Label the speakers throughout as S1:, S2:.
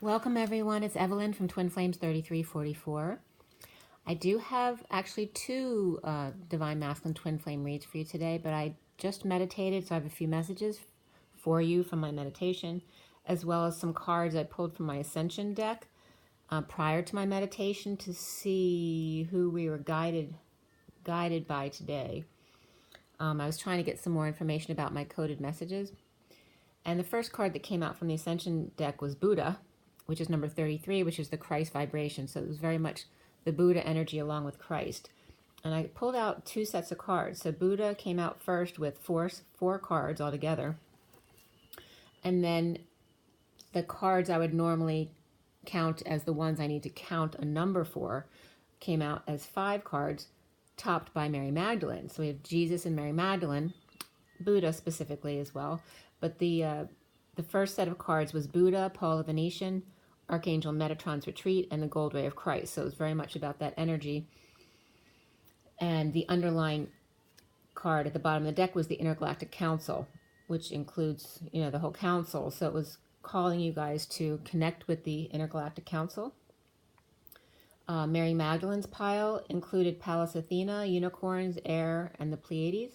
S1: Welcome everyone, it's Evelyn from Twin Flames 3344. I do have actually two Divine Masculine Twin Flame reads for you today, but I just meditated, so I have a few messages for you from my meditation, as well as some cards I pulled from my Ascension deck prior to my meditation to see who we were guided by today. I was trying to get some more information about my coded messages. And the first card that came out from the Ascension deck was Buddha, which is number 33, which is the Christ vibration. So it was very much the Buddha energy along with Christ. And I pulled out two sets of cards. So Buddha came out first with four cards altogether. And then the cards I would normally count as the ones I need to count a number for came out as 5 cards, topped by Mary Magdalene. So we have Jesus and Mary Magdalene, Buddha specifically as well. But the first set of cards was Buddha, Paul the Venetian, Archangel Metatron's Retreat, and the Gold Ray of Christ. So it was very much about that energy. And the underlying card at the bottom of the deck was the Intergalactic Council, which includes, the whole council. So it was calling you guys to connect with the Intergalactic Council. Mary Magdalene's pile included Pallas Athena, unicorns, air, and the Pleiades.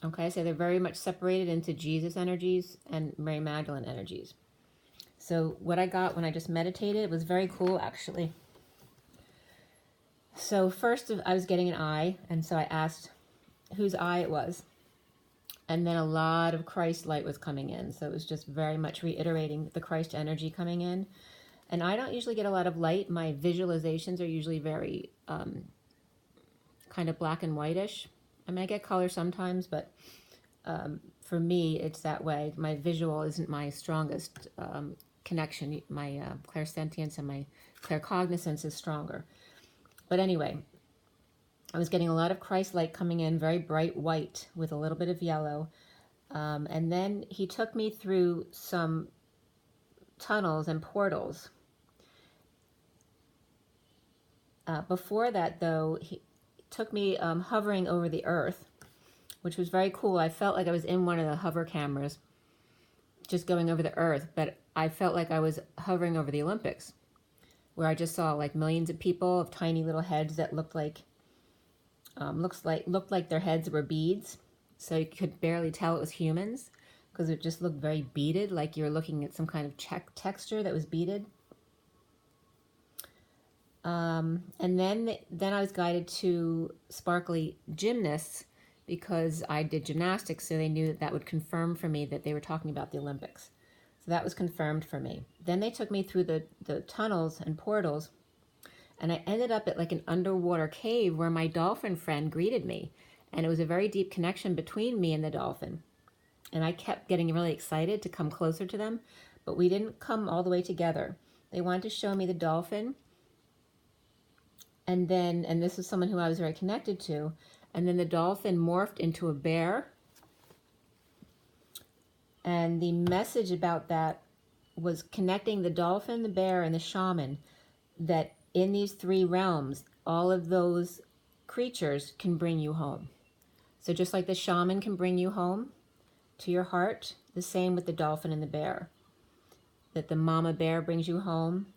S1: Okay, so they're very much separated into Jesus energies and Mary Magdalene energies. So what I got when I just meditated was very cool, actually. So first I was getting an eye, and so I asked whose eye it was. And then a lot of Christ light was coming in. So it was just very much reiterating the Christ energy coming in. And I don't usually get a lot of light. My visualizations are usually very kind of black and whitish. I mean, I get color sometimes, but for me, it's that way. My visual isn't my strongest connection. My clairsentience and my claircognizance is stronger. But anyway, I was getting a lot of Christ light coming in, very bright white with a little bit of yellow. And then he took me through some tunnels and portals. Before that, though, he took me hovering over the earth, which was very cool. I felt like I was in one of the hover cameras just going over the earth, but I felt like I was hovering over the Olympics, where I just saw like millions of people of tiny little heads that looked like their heads were beads, so you could barely tell it was humans because it just looked very beaded, like you were looking at some kind of texture that was beaded. And then I was guided to sparkly gymnasts because I did gymnastics, so they knew that would confirm for me that they were talking about the Olympics. So that was confirmed for me. Then they took me through the tunnels and portals, and I ended up at like an underwater cave where my dolphin friend greeted me. And it was a very deep connection between me and the dolphin. And I kept getting really excited to come closer to them, but we didn't come all the way together. They wanted to show me the dolphin, and this was someone who I was very connected to, and then the dolphin morphed into a bear. And the message about that was connecting the dolphin, the bear, and the shaman, that in these 3 realms, all of those creatures can bring you home. So just like the shaman can bring you home to your heart, the same with the dolphin and the bear. That the mama bear brings you home.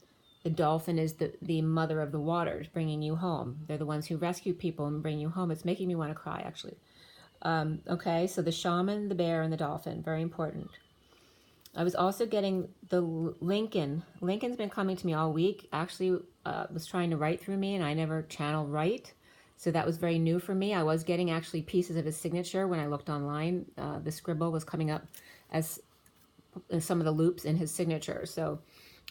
S1: The dolphin is the mother of the waters, bringing you home. They're the ones who rescue people and bring you home. It's making me want to cry, actually. Okay, so the shaman, the bear, and the dolphin, very important. I was also getting the Lincoln. Lincoln's been coming to me all week. Actually, was trying to write through me, and I never channel write. So that was very new for me. I was getting actually pieces of his signature when I looked online. The scribble was coming up as some of the loops in his signature. So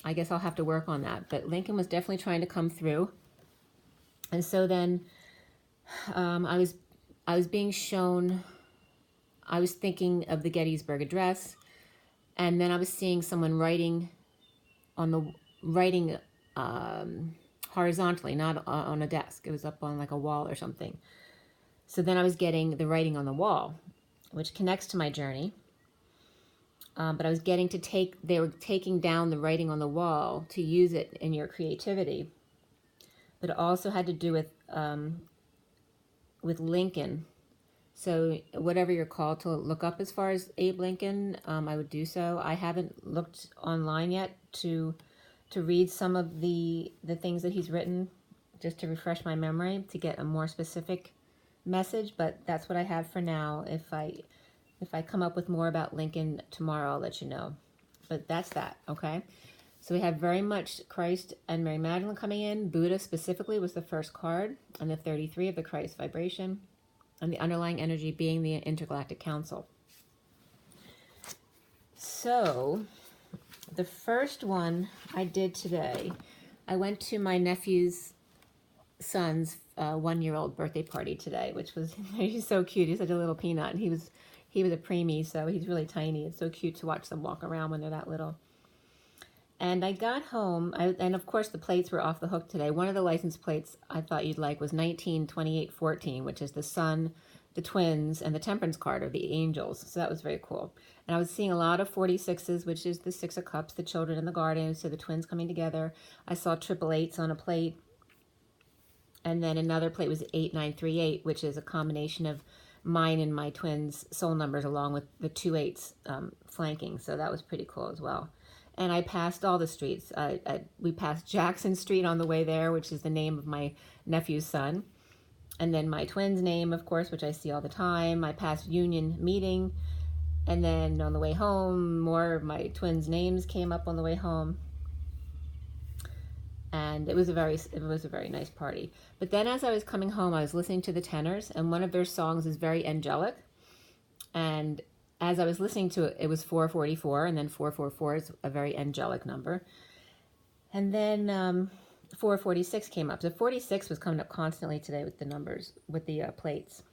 S1: I guess I'll have to work on that. But Lincoln was definitely trying to come through. And so then I was being shown, I was thinking of the Gettysburg Address, and then I was seeing someone writing horizontally, not on a desk. It was up on like a wall or something. So then I was getting the writing on the wall, which connects to my journey. But I was getting to they were taking down the writing on the wall to use it in your creativity. But it also had to do with Lincoln So whatever you're called to look up as far as Abe Lincoln, I would do so. I haven't looked online yet to read some of the things that he's written, just to refresh my memory to get a more specific message. But that's what I have for now. If I come up with more about Lincoln tomorrow, I'll let you know. But that's that, okay? So we have very much Christ and Mary Magdalene coming in. Buddha specifically was the first card, and the 33 of the Christ vibration, and the underlying energy being the Intergalactic Council. So the first one I did today, I went to my nephew's son's 1-year-old birthday party today, which was, he's so cute. He's such a little peanut, and he was a preemie, so he's really tiny. It's so cute to watch them walk around when they're that little. And I got home, and of course the plates were off the hook today. One of the license plates I thought you'd like was 192814, which is the sun, the twins, and the temperance card, or the angels. So that was very cool. And I was seeing a lot of 46s, which is the 6 of cups, the children in the garden, so the twins coming together. I saw 888s on a plate. And then another plate was 8938, which is a combination of mine and my twins' soul numbers, along with the 2 8s flanking. So that was pretty cool as well. And I passed all the streets. We passed Jackson Street on the way there, which is the name of my nephew's son. And then my twins' name, of course, which I see all the time. I passed Union Meeting. And then on the way home, more of my twins' names came up on the way home. And it was a very nice party. But then as I was coming home, I was listening to the tenors, and one of their songs is very angelic. And as I was listening to it, it was 444, and then 444 is a very angelic number. And then 446 came up. So 46 was coming up constantly today with the numbers, with the plates.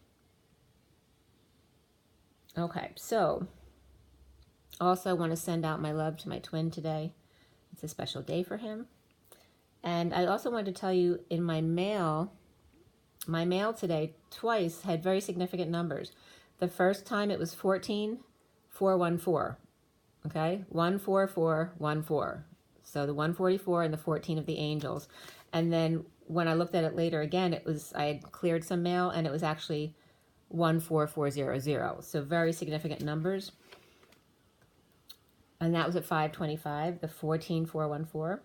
S1: Okay, so also I want to send out my love to my twin today. It's a special day for him. And I also wanted to tell you, in my mail today twice had very significant numbers. The first time it was 14414, okay? 14414. So the 144 and the 14 of the angels. And then when I looked at it later again, I had cleared some mail, and it was actually 14400. So very significant numbers. And that was at 525, the 14414.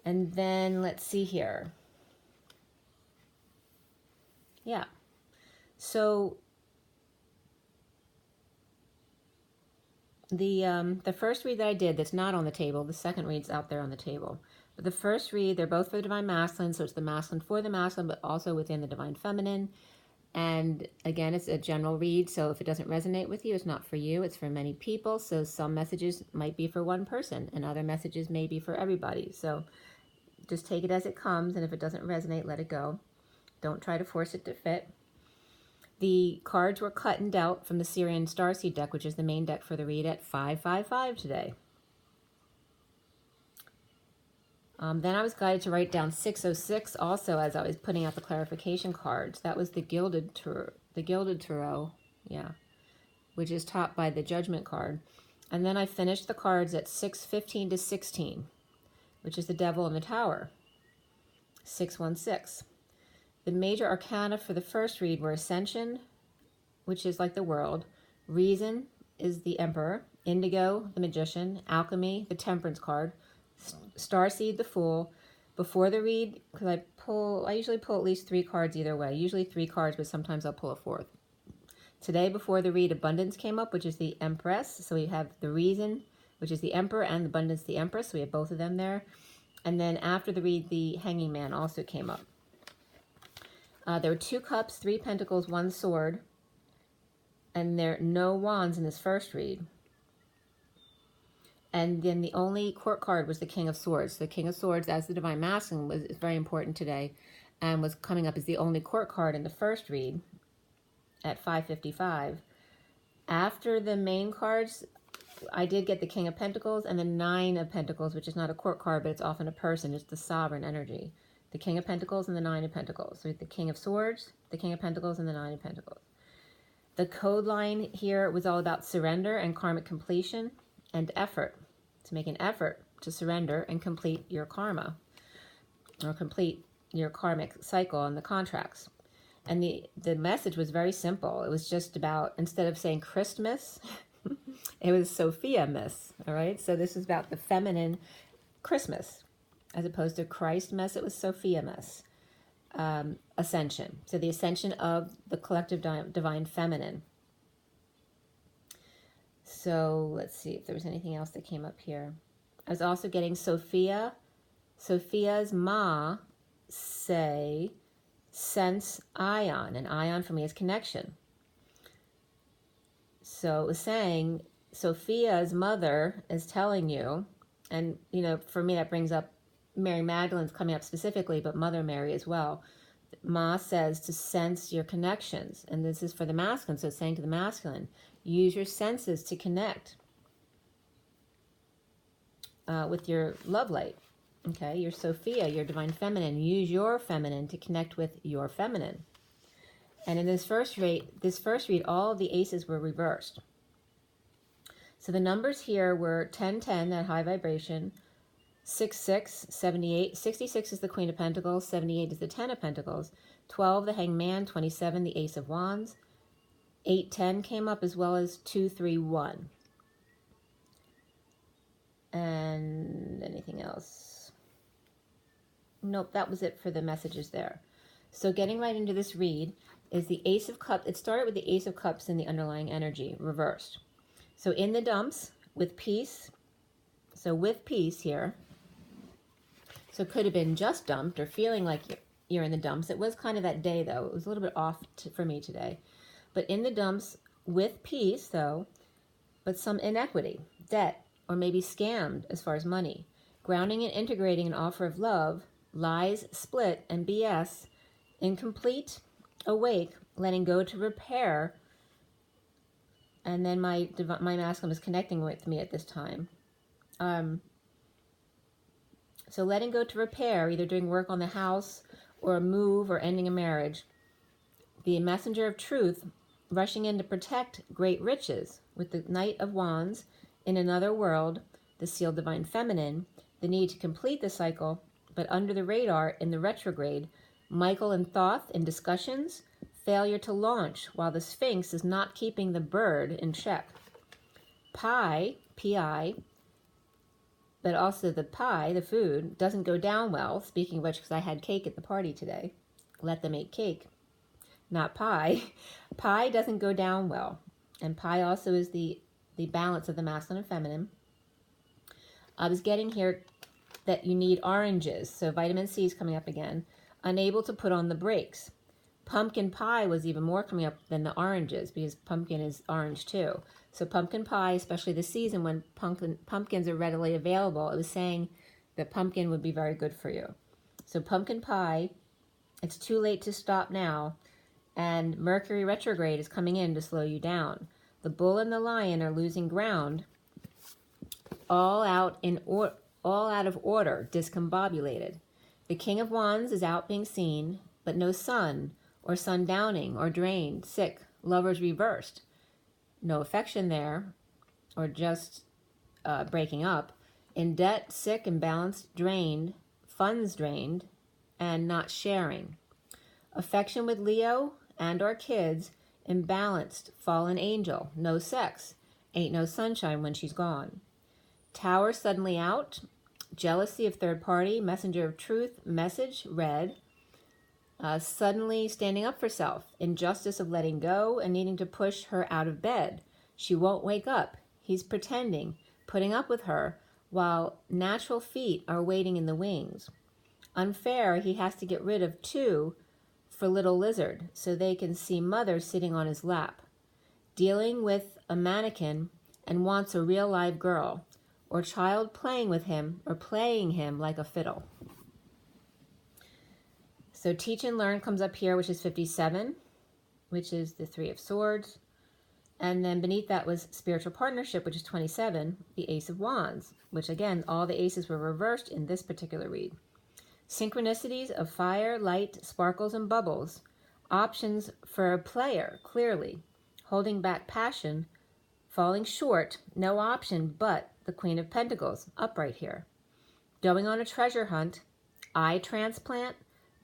S1: And then let's see here. Yeah. So the first read that I did, that's not on the table, the second read's out there on the table. But the first read, they're both for the Divine Masculine, so it's the masculine for the masculine, but also within the Divine Feminine. And again, it's a general read, so if it doesn't resonate with you, it's not for you, it's for many people. So some messages might be for one person, and other messages may be for everybody. So just take it as it comes, and if it doesn't resonate, let it go. Don't try to force it to fit. The cards were cut and dealt from the Syrian Starseed deck, which is the main deck for the read, at 555 today. Then I was guided to write down 606 also as I was putting out the clarification cards. That was the Gilded Tarot, yeah, which is topped by the Judgment card. And then I finished the cards at 615 to 16, which is the Devil in the Tower, 616. The major arcana for the first read were Ascension, which is like the world, Reason is the Emperor, Indigo, the Magician, Alchemy, the Temperance card, Starseed, the Fool. Before the read, because I usually pull at least 3 cards either way, usually 3 cards, but sometimes I'll pull a 4th. Today, before the read, Abundance came up, which is the Empress. So we have the Reason, which is the Emperor, and Abundance, the Empress. So we have both of them there. And then after the read, the Hanging Man also came up. There were 2 cups, 3 pentacles, 1 sword, and there are no wands in this first read. And then the only court card was the King of Swords. The King of Swords, as the Divine Masculine, was very important today, and was coming up as the only court card in the first read at 555. After the main cards, I did get the King of Pentacles and the 9 of Pentacles, which is not a court card, but it's often a person. It's the sovereign energy. The King of Pentacles and the 9 of Pentacles. So the King of Swords, the King of Pentacles, and the 9 of Pentacles. The code line here was all about surrender and karmic completion and effort. To make an effort to surrender and complete your karma, or complete your karmic cycle and the contracts. And the message was very simple. It was just about, instead of saying Christmas, it was Sophia Miss. All right. So this is about the feminine Christmas, as opposed to Christ Miss. It was Sophia Miss. Ascension. So the ascension of the collective divine feminine. So let's see if there was anything else that came up here. I was also getting Sophia's ma say sense ion, and ion for me is connection. So it was saying Sophia's mother is telling you, and for me that brings up Mary Magdalene's coming up specifically, but Mother Mary as well. Ma says to sense your connections, and this is for the masculine, so it's saying to the masculine, use your senses to connect with your love light. Okay, your Sophia, your divine feminine, use your feminine to connect with your feminine. And in this first read, all of the aces were reversed. So the numbers here were 1010, that high vibration, 66, 78, 66 is the Queen of Pentacles, 78 is the Ten of Pentacles, 12 the Hangman, 27 the Ace of Wands, 810 came up, as well as 231. And anything else? Nope, that was it for the messages there. So getting right into this read is the Ace of Cups. It started with the Ace of Cups in the underlying energy, reversed. So in the dumps, with peace, so with peace here, so it could have been just dumped or feeling like you're in the dumps. It was kind of that day, though. It was a little bit off for me today. But in the dumps, with peace, though, but some inequity, debt, or maybe scammed as far as money. Grounding and integrating an offer of love, lies, split, and BS, incomplete, awake, letting go to repair. And then my masculine was connecting with me at this time. So letting go to repair, either doing work on the house or a move or ending a marriage. The messenger of truth rushing in to protect great riches with the Knight of Wands in another world, the sealed divine feminine, the need to complete the cycle, but under the radar in the retrograde, Michael and Thoth in discussions, failure to launch while the Sphinx is not keeping the bird in check. Pie, P-I, but also the pie, the food, doesn't go down well. Speaking of which, because I had cake at the party today. Let them eat cake, not pie. Pie doesn't go down well. And pie also is the balance of the masculine and feminine. I was getting here that you need oranges. So vitamin C is coming up again. Unable to put on the brakes. Pumpkin pie was even more coming up than the oranges, because pumpkin is orange too. So pumpkin pie, especially this season when pumpkins are readily available, it was saying that pumpkin would be very good for you. So pumpkin pie, it's too late to stop now, and Mercury retrograde is coming in to slow you down. The bull and the lion are losing ground, all out of order, discombobulated. The King of Wands is out being seen, but no sun, or sundowning, or drained, sick, lovers reversed. No affection there, or just breaking up. In debt, sick, imbalanced, drained, funds drained, and not sharing. Affection with Leo and or kids, imbalanced, fallen angel, no sex, ain't no sunshine when she's gone. Tower suddenly out, jealousy of third party, messenger of truth, message read, suddenly standing up for self, injustice of letting go and needing to push her out of bed. She won't wake up. He's pretending, putting up with her, while natural feet are waiting in the wings. Unfair, he has to get rid of two for little lizard so they can see mother sitting on his lap. Dealing with a mannequin and wants a real live girl, or child playing with him or playing him like a fiddle. So teach and learn comes up here, which is 57, which is the Three of Swords. And then beneath that was spiritual partnership, which is 27, the Ace of Wands, which again, all the aces were reversed in this particular read. Synchronicities of fire, light, sparkles, and bubbles. Options for a player, clearly. Holding back passion, falling short, no option but the Queen of Pentacles, upright here. Going on a treasure hunt, eye transplant,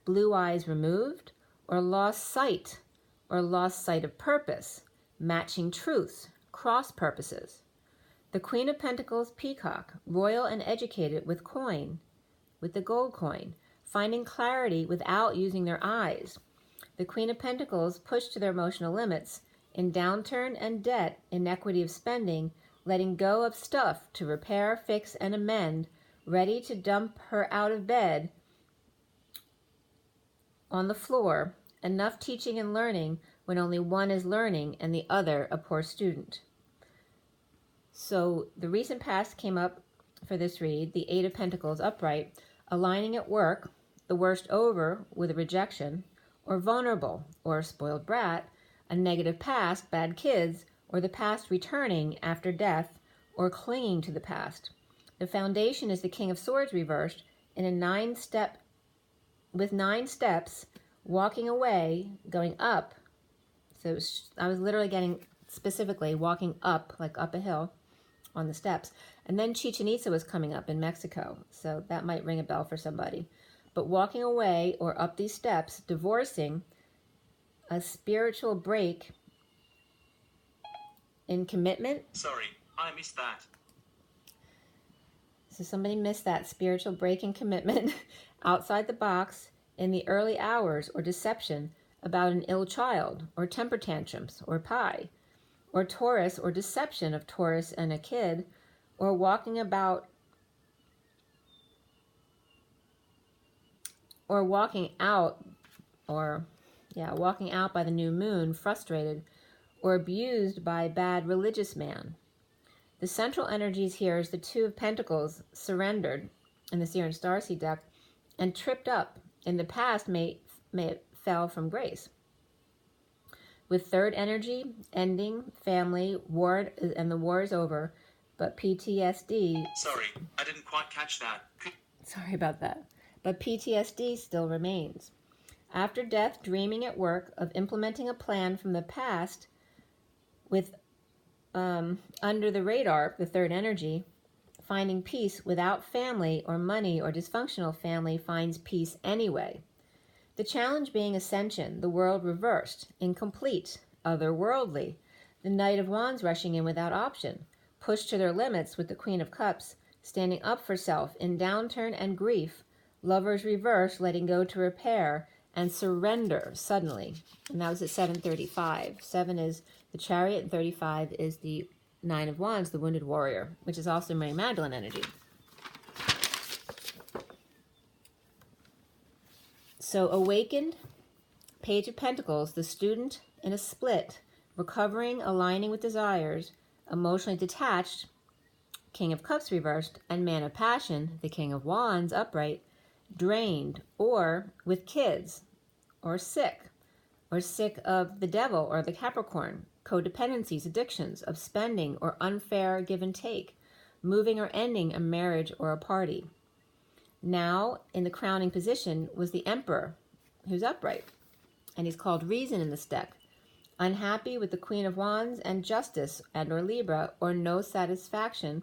S1: blue eyes removed, or lost sight of purpose, matching truths, cross purposes. The Queen of Pentacles, peacock, royal and educated with the gold coin, finding clarity without using their eyes. The Queen of Pentacles, pushed to their emotional limits, in downturn and debt, inequity of spending, letting go of stuff to repair, fix, and amend, ready to dump her out of bed on the floor, enough teaching and learning when only one is learning and the other a poor student. So the recent past came up for this read, the Eight of Pentacles upright, aligning at work, the worst over with a rejection, or vulnerable, or a spoiled brat, a negative past, bad kids, or the past returning after death, or clinging to the past. The foundation is the King of Swords reversed in a 9-step, with 9 steps, walking away, going up. So I was literally getting specifically walking up, like up a hill on the steps. And then Chichen Itza was coming up in Mexico. So that might ring a bell for somebody. But walking away or up these steps, divorcing, a spiritual break in commitment.
S2: Sorry, I missed that.
S1: So somebody missed that spiritual break in commitment outside the box in the early hours, or deception about an ill child, or temper tantrums, or pie, or Taurus, or deception of Taurus and a kid, or walking out by the new moon, frustrated, or abused by a bad religious man. The central energies here is the Two of Pentacles, surrendered in the Seer and Starseed deck, and tripped up. In the past, may fell from grace. With third energy, ending, family, war, and the war is over, but PTSD...
S2: Sorry, I didn't quite catch that.
S1: Sorry about that. But PTSD still remains. After death, dreaming at work of implementing a plan from the past with under the radar, the third energy, finding peace without family or money, or dysfunctional family finds peace anyway. The challenge being ascension, the world reversed, incomplete, otherworldly. The Knight of Wands rushing in without option, pushed to their limits with the Queen of Cups, standing up for self in downturn and grief. Lovers reverse, letting go to repair, and surrender suddenly. And that was at 7:35. 7 is the Chariot, and 35 is the Nine of Wands, the Wounded Warrior, which is also Mary Magdalene energy. So awakened, Page of Pentacles, the student in a split, recovering, aligning with desires, emotionally detached, King of Cups reversed, and Man of Passion, the King of Wands upright, drained, or with kids, or sick of the devil or the Capricorn, codependencies, addictions of spending or unfair give and take, moving or ending a marriage or a party. Now, in the crowning position was the Emperor, who's upright, and he's called Reason in this deck. Unhappy with the Queen of Wands and Justice and or Libra, or no satisfaction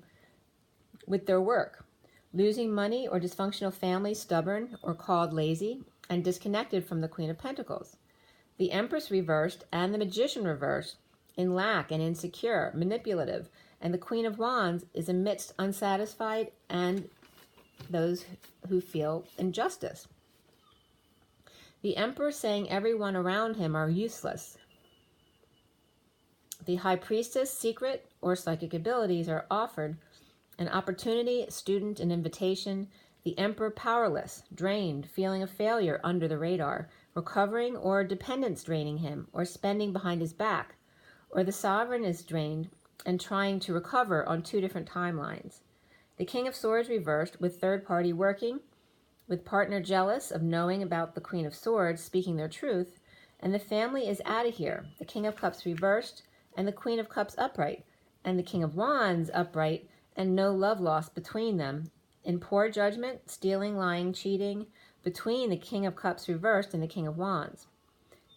S1: with their work. Losing money or dysfunctional family, stubborn or called lazy, and disconnected from the Queen of Pentacles. The Empress reversed and the Magician reversed, in lack and insecure, manipulative, and the Queen of Wands is amidst unsatisfied and those who feel injustice. The Emperor saying everyone around him are useless. The High Priestess, secret or psychic abilities are offered, an opportunity, student, an invitation. The Emperor powerless, drained, feeling of failure under the radar, recovering or dependence draining him, or spending behind his back. Or the Sovereign is drained and trying to recover on 2 different timelines. The King of Swords reversed, with third party working, with partner jealous of knowing about the Queen of Swords speaking their truth, and the family is out of here. The King of Cups reversed, and the Queen of Cups upright, and the King of Wands upright, and no love lost between them. In poor judgment, stealing, lying, cheating, between the King of Cups reversed and the King of Wands.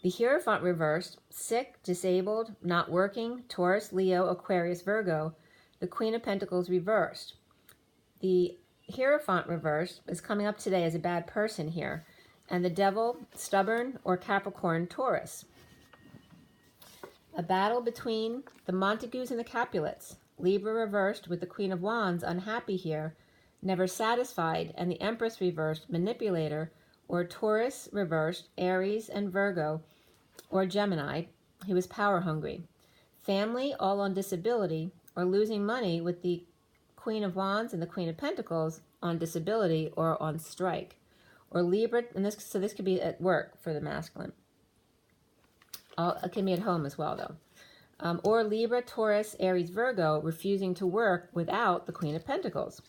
S1: The Hierophant reversed, sick, disabled, not working, Taurus, Leo, Aquarius, Virgo. The Queen of Pentacles reversed. The Hierophant reversed is coming up today as a bad person here. And the Devil, stubborn, or Capricorn, Taurus. A battle between the Montagues and the Capulets. Libra reversed with the Queen of Wands, unhappy here, never satisfied, and the Empress reversed, manipulator, or Taurus reversed, Aries and Virgo, or Gemini, he was power hungry. Family, all on disability, or losing money with the Queen of Wands and the Queen of Pentacles on disability or on strike. Or Libra, and this could be at work for the masculine. It can be at home as well, though. Or Libra, Taurus, Aries, Virgo, refusing to work without the Queen of Pentacles.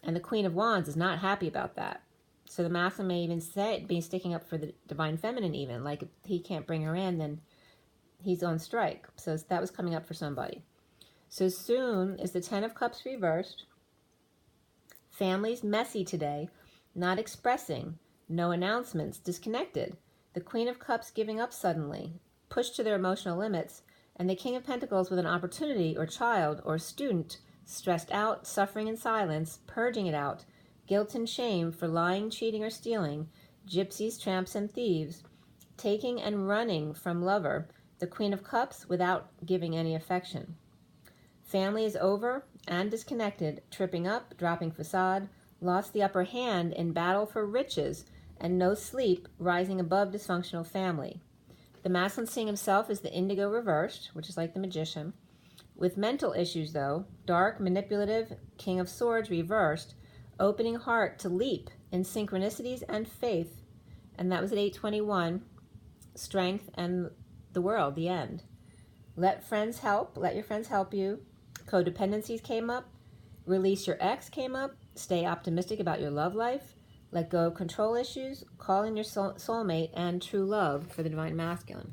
S1: And the Queen of Wands is not happy about that. So the masculine may even be sticking up for the Divine Feminine even. Like if he can't bring her in, then he's on strike. So that was coming up for somebody. So soon is the Ten of Cups reversed. Families messy today, not expressing, no announcements, disconnected. The Queen of Cups giving up suddenly, pushed to their emotional limits, and the King of Pentacles with an opportunity or child or student, stressed out, suffering in silence, purging it out, guilt and shame for lying, cheating, or stealing, gypsies, tramps, and thieves, taking and running from lover, the Queen of Cups without giving any affection. Family is over and disconnected, tripping up, dropping facade, lost the upper hand in battle for riches, and no sleep, rising above dysfunctional family. The masculine seeing himself as the indigo reversed, which is like the magician. With mental issues, though, dark, manipulative, King of Swords reversed, opening heart to leap in synchronicities and faith. And that was at 8:21, strength and the world, the end. Let your friends help you. Codependencies came up. Release your ex came up. Stay optimistic about your love life. Let go of control issues. Call in your soulmate and true love for the Divine Masculine.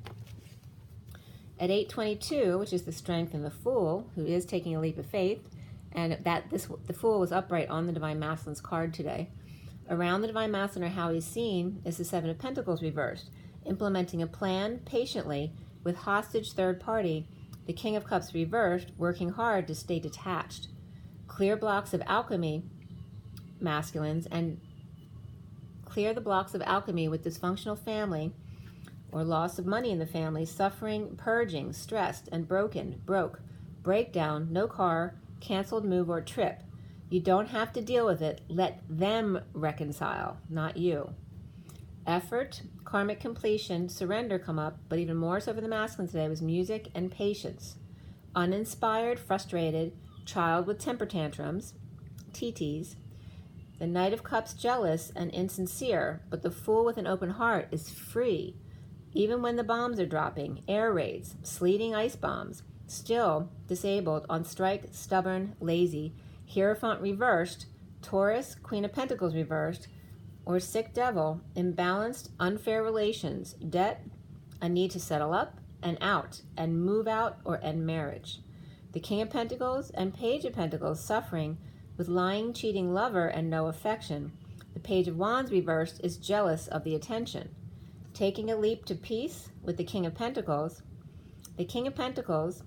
S1: At 8:22, which is the Strength and the Fool, who is taking a leap of faith, and the Fool was upright on the Divine Masculine's card today. Around the Divine Masculine, or how he's seen, is the Seven of Pentacles reversed, implementing a plan patiently with hostage third party. The King of Cups reversed, working hard to stay detached. Clear blocks of alchemy, masculines, and clear the blocks of alchemy with dysfunctional family or loss of money in the family, suffering, purging, stressed, and broke, breakdown, no car, canceled move or trip. You don't have to deal with it. Let them reconcile, not you. Effort, karmic completion, surrender come up, but even more so for the masculine today was music and patience. Uninspired, frustrated, child with temper tantrums, TTs. The Knight of Cups jealous and insincere, but the Fool with an open heart is free. Even when the bombs are dropping, air raids, sleeting ice bombs, still disabled, on strike, stubborn, lazy, Hierophant reversed, Taurus, Queen of Pentacles reversed, or sick devil, imbalanced, unfair relations, debt, a need to settle up and out and move out or end marriage. The King of Pentacles and Page of Pentacles suffering with lying, cheating lover and no affection. The Page of Wands reversed is jealous of the attention. Taking a leap to peace with the King of Pentacles. The King of Pentacles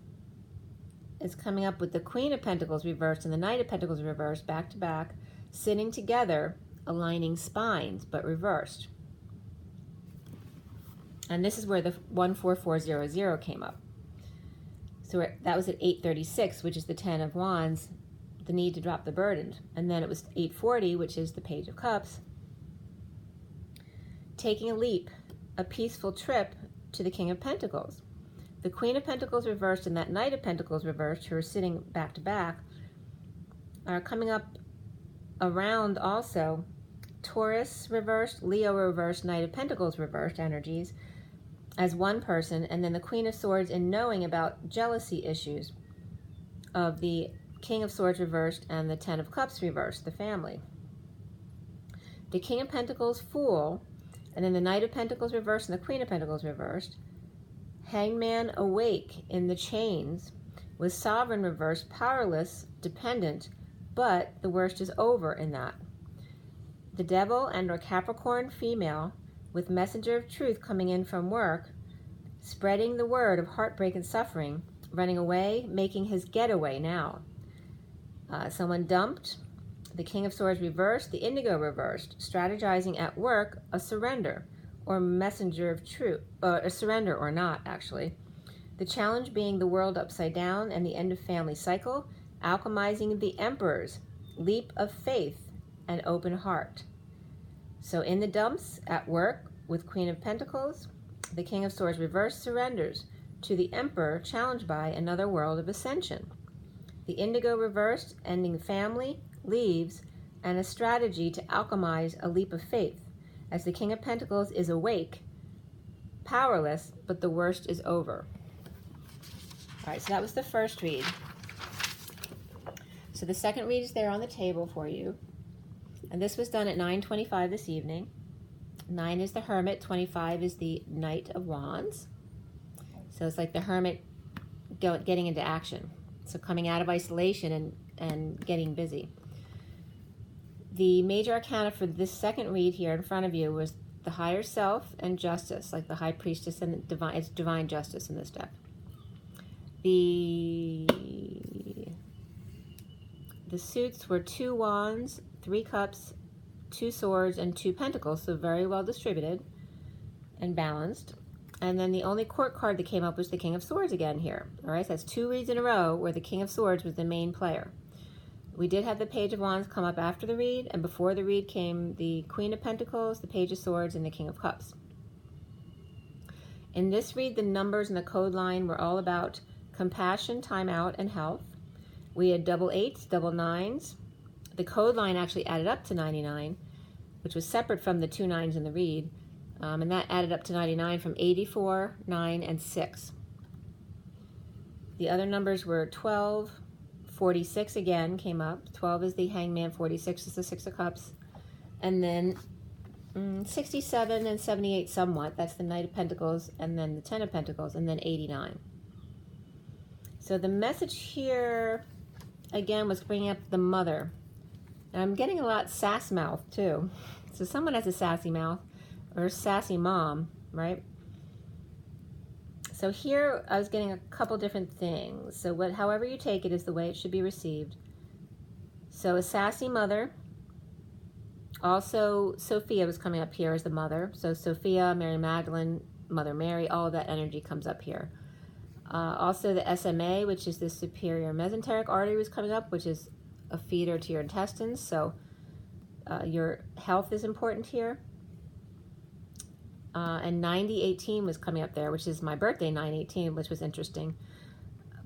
S1: is coming up with the Queen of Pentacles reversed and the Knight of Pentacles reversed back to back, sitting together, aligning spines, but reversed. And this is where the 14400 came up. So that was at 8:36, which is the 10 of Wands, the need to drop the burden. And then it was 8:40, which is the Page of Cups. Taking a leap, a peaceful trip to the King of Pentacles. The Queen of Pentacles reversed and that Knight of Pentacles reversed, who are sitting back to back, are coming up around also Taurus reversed, Leo reversed, Knight of Pentacles reversed energies as one person, and then the Queen of Swords in knowing about jealousy issues of the King of Swords reversed and the 10 of Cups reversed, the family. The King of Pentacles, Fool, and then the Knight of Pentacles reversed and the Queen of Pentacles reversed. Hangman awake in the chains with Sovereign reversed, powerless, dependent, but the worst is over in that. The Devil and or Capricorn female with messenger of truth coming in from work, spreading the word of heartbreak and suffering, running away, making his getaway now. Someone dumped, The King of Swords reversed, the Indigo reversed, strategizing at work, a surrender or messenger of truth, a surrender or not, actually. The challenge being the world upside down and the end of family cycle, alchemizing the Emperor's leap of faith and open heart. So in the dumps, at work, with Queen of Pentacles, the King of Swords reversed surrenders to the Emperor, challenged by another world of ascension. The Indigo reversed, ending family, leaves, and a strategy to alchemize a leap of faith, as the King of Pentacles is awake, powerless, but the worst is over. All right, so that was the first read. So the second read is there on the table for you. And this was done at 9:25 this evening. 9 is the Hermit, 25 is the Knight of Wands. So it's like the Hermit getting into action. So coming out of isolation and getting busy. The major arcana for this second read here in front of you was the Higher Self and Justice, like the High Priestess and the Divine. It's Divine Justice in this deck. The suits were 2 Wands, 3 Cups, 2 Swords, and 2 Pentacles, so very well distributed and balanced. And then the only court card that came up was the King of Swords again here. All right, so that's 2 reads in a row where the King of Swords was the main player. We did have the Page of Wands come up after the read, and before the read came the Queen of Pentacles, the Page of Swords, and the King of Cups. In this read, the numbers and the code line were all about compassion, time out, and health. We had double 8s, double 9s. The code line actually added up to 99, which was separate from the 2 9s in the read, and that added up to 99 from 84, 9, and 6. The other numbers were 12, 46 again came up. 12 is the Hangman, 46 is the 6 of Cups, and then 67 and 78 somewhat. That's the Knight of Pentacles, and then the 10 of Pentacles, and then 89. So the message here, again, was bringing up the mother. And I'm getting a lot sass mouth, too. So someone has a sassy mouth, or a sassy mom, right? So here I was getting a couple different things. So however you take it is the way it should be received. So a sassy mother. Also, Sophia was coming up here as the mother. So Sophia, Mary Magdalene, Mother Mary, all of that energy comes up here. Also the SMA, which is the superior mesenteric artery, was coming up, which is a feeder to your intestines. So your health is important here. And 9018 was coming up there, which is my birthday, 918, which was interesting.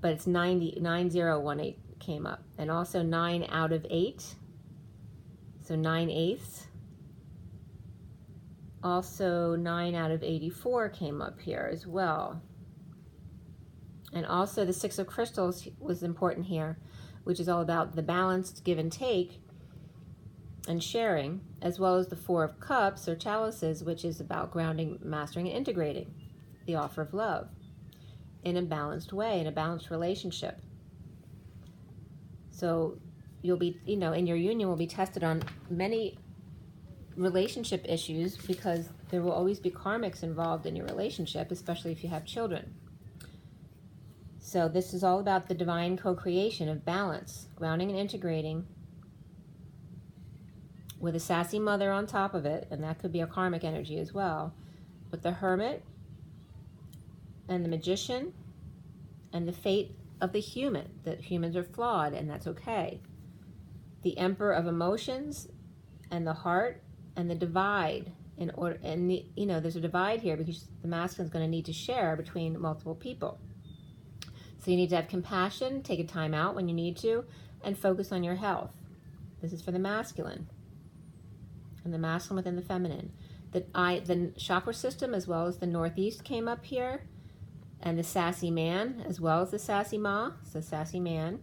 S1: But it's 9018 came up. And also 9 out of 8. So 9/8. Also 9 out of 84 came up here as well. And also the 6 of Crystals was important here, which is all about the balanced give and take and sharing, as well as the 4 of Cups or chalices, which is about grounding, mastering, and integrating the offer of love in a balanced way, in a balanced relationship. So you'll be, in your union will be tested on many relationship issues because there will always be karmics involved in your relationship, especially if you have children. So this is all about the divine co-creation of balance, grounding and integrating with a sassy mother on top of it, and that could be a karmic energy as well, with the Hermit and the Magician and the fate of the human, that humans are flawed and that's okay. The Emperor of Emotions and the Heart and the divide. There's a divide here because the masculine is going to need to share between multiple people. So you need to have compassion, take a time out when you need to, and focus on your health. This is for the masculine. And the masculine within the feminine. The chakra system as well as the northeast came up here. And the sassy man as well as the sassy ma, so sassy man.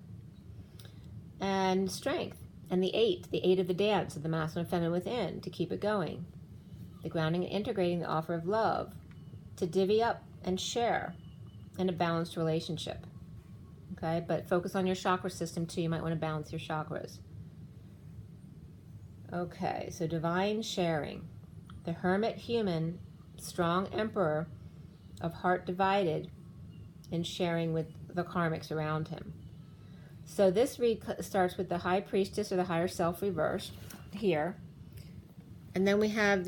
S1: And strength. And the 8 of the dance of the masculine and feminine within to keep it going. The grounding and integrating the offer of love to divvy up and share in a balanced relationship. Okay, but focus on your chakra system too. You might want to balance your chakras. Okay, so divine sharing. The Hermit human, strong Emperor of heart divided and sharing with the karmics around him. So this read starts with the High Priestess or the Higher Self reversed here. And then we have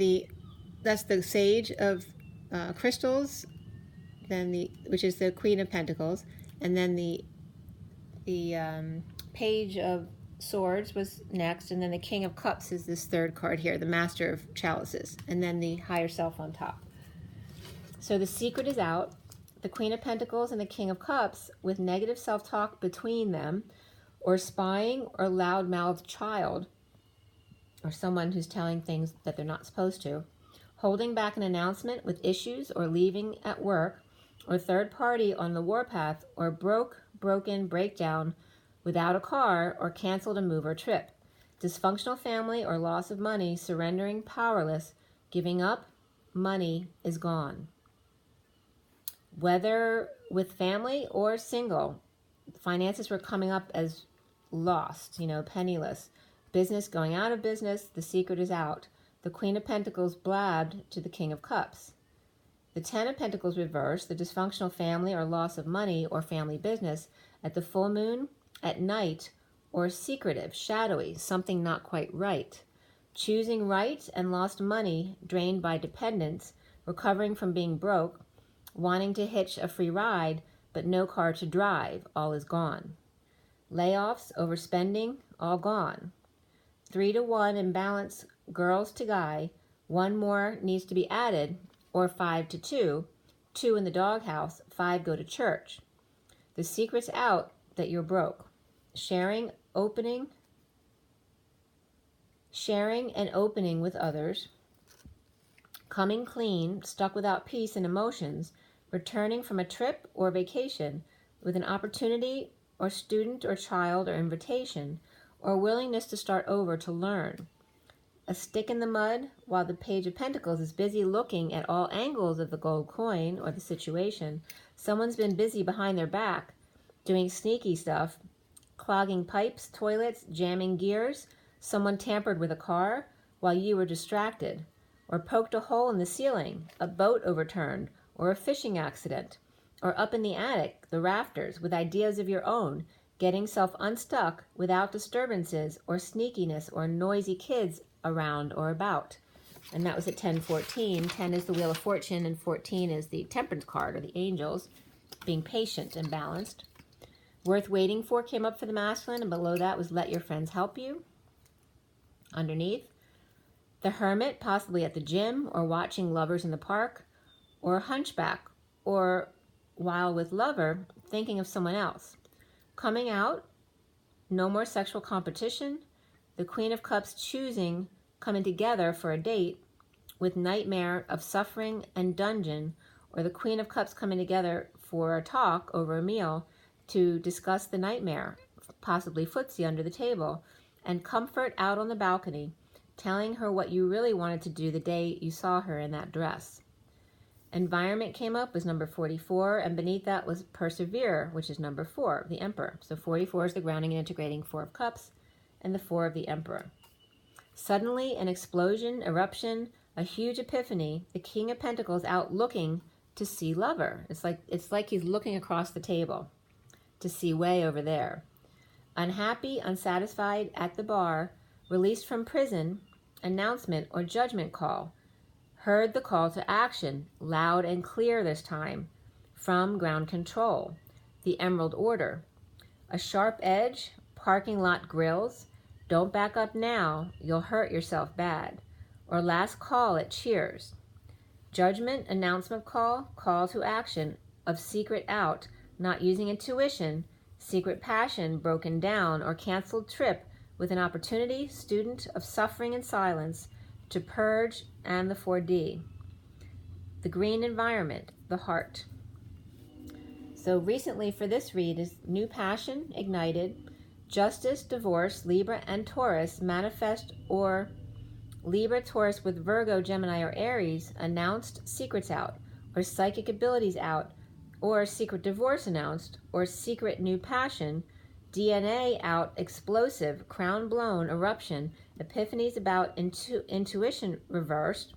S1: that's the Sage of Crystals, then which is the Queen of Pentacles, and then the Page of Swords was next, and then the King of Cups is this third card here, the Master of Chalices, and then the Higher Self on top. So the secret is out. The Queen of Pentacles and the King of Cups with negative self-talk between them, or spying or loud-mouthed child, or someone who's telling things that they're not supposed to, holding back an announcement with issues or leaving at work, or third party on the warpath, or broken, breakdown without a car, or canceled a move or trip. Dysfunctional family or loss of money, surrendering, powerless, giving up, money is gone. Whether with family or single, finances were coming up as lost, penniless. Business going out of business, the secret is out. The Queen of Pentacles blabbed to the King of Cups. The Ten of Pentacles reversed, the dysfunctional family or loss of money or family business at the full moon, at night, or secretive, shadowy, something not quite right. Choosing right and lost money, drained by dependence, recovering from being broke, wanting to hitch a free ride, but no car to drive, all is gone. Layoffs, overspending, all gone. 3-to-1 imbalance, girls to guy, one more needs to be added, or 5-to-2, 2 in the doghouse, 5 go to church. The secret's out that you're broke. Sharing and opening with others, coming clean, stuck without peace and emotions, returning from a trip or vacation with an opportunity or student or child or invitation, or willingness to start over to learn. A stick in the mud while the Page of Pentacles is busy looking at all angles of the gold coin or the situation. Someone's been busy behind their back, doing sneaky stuff, clogging pipes, toilets, jamming gears. Someone tampered with a car while you were distracted, or poked a hole in the ceiling, a boat overturned, or a fishing accident, or up in the attic, the rafters, with ideas of your own, getting self unstuck without disturbances or sneakiness or noisy kids around or about. And that was at 10-14. 10 is the Wheel of Fortune, and 14 is the Temperance card, or the angels, being patient and balanced. Worth waiting for came up for the masculine, and below that was let your friends help you. Underneath, the Hermit, possibly at the gym or watching lovers in the park, or hunchback, or while with lover, thinking of someone else. Coming out, no more sexual competition. The Queen of Cups choosing, coming together for a date, with nightmare of suffering and dungeon, or the Queen of Cups coming together for a talk over a meal to discuss the nightmare, possibly footsie under the table, and comfort out on the balcony, telling her what you really wanted to do the day you saw her in that dress. Environment came up, was number 44, and beneath that was persevere, which is number 4, the Emperor. So 44 is the grounding and integrating 4 of Cups, and the 4 of the Emperor. Suddenly, an explosion, eruption, a huge epiphany, the King of Pentacles out looking to see lover. It's like he's looking across the table to see way over there. Unhappy, unsatisfied, at the bar, released from prison, announcement or judgment call. Heard the call to action, loud and clear this time, from ground control, the Emerald Order. A sharp edge, parking lot grills, don't back up now, you'll hurt yourself bad. Or last call at Cheers. Judgment, announcement call, call to action, of secret out, not using intuition, secret passion broken down or canceled trip with an opportunity, student of suffering and silence, to purge, and the 4D. The green environment, the heart. So recently for this read is new passion, ignited, justice, divorce, Libra and Taurus, manifest, or Libra, Taurus with Virgo, Gemini, or Aries, announced, secrets out, or psychic abilities out, or secret divorce announced, or secret new passion, DNA out, explosive, crown blown, eruption, epiphanies about intuition reversed,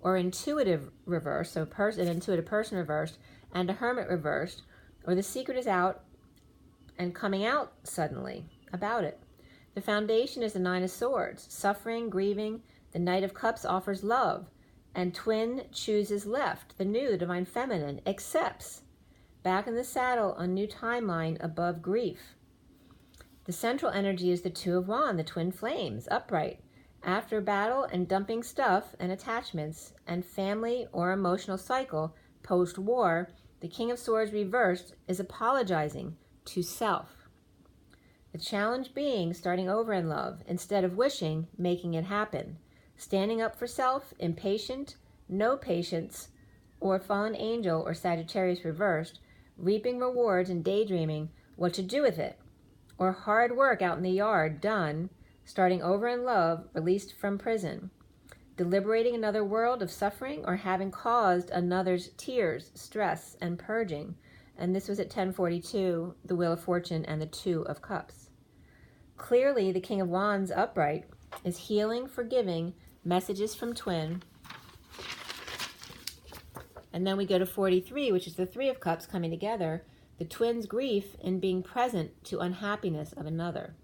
S1: or intuitive reversed, so an intuitive person reversed, and a hermit reversed, or the secret is out and coming out suddenly about it. The foundation is the Nine of Swords, suffering, grieving. The Knight of Cups offers love, and Twin chooses left. The new, the Divine Feminine, accepts. Back in the saddle, a new timeline above grief. The central energy is the Two of Wands, the Twin Flames, upright. After battle and dumping stuff and attachments and family or emotional cycle post-war, the King of Swords reversed is apologizing to self. The challenge being starting over in love, instead of wishing, making it happen. Standing up for self, impatient, no patience, or fallen angel or Sagittarius reversed, reaping rewards and daydreaming what to do with it. Or hard work out in the yard, done, starting over in love, released from prison. Deliberating another world of suffering or having caused another's tears, stress, and purging. And this was at 1042, the Wheel of Fortune and the Two of Cups. Clearly, the King of Wands upright is healing, forgiving, messages from Twin. And then we go to 43, which is the Three of Cups coming together. The Twin's grief in being present to unhappiness of another.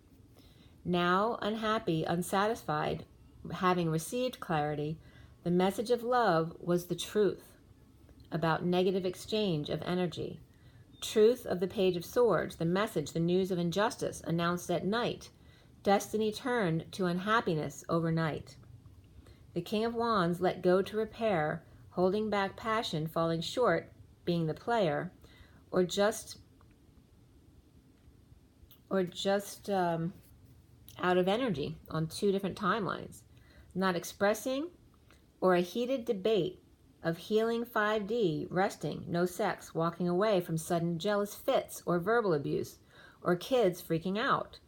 S1: Now unhappy, unsatisfied, having received clarity, the message of love was the truth about negative exchange of energy. Truth of the Page of Swords, the message, the news of injustice announced at night. Destiny turned to unhappiness overnight. The King of Wands let go to repair, holding back passion, falling short, being the player, or just out of energy on two different timelines. Not expressing, or a heated debate of healing 5D, resting, no sex, walking away from sudden jealous fits or verbal abuse, or kids freaking out.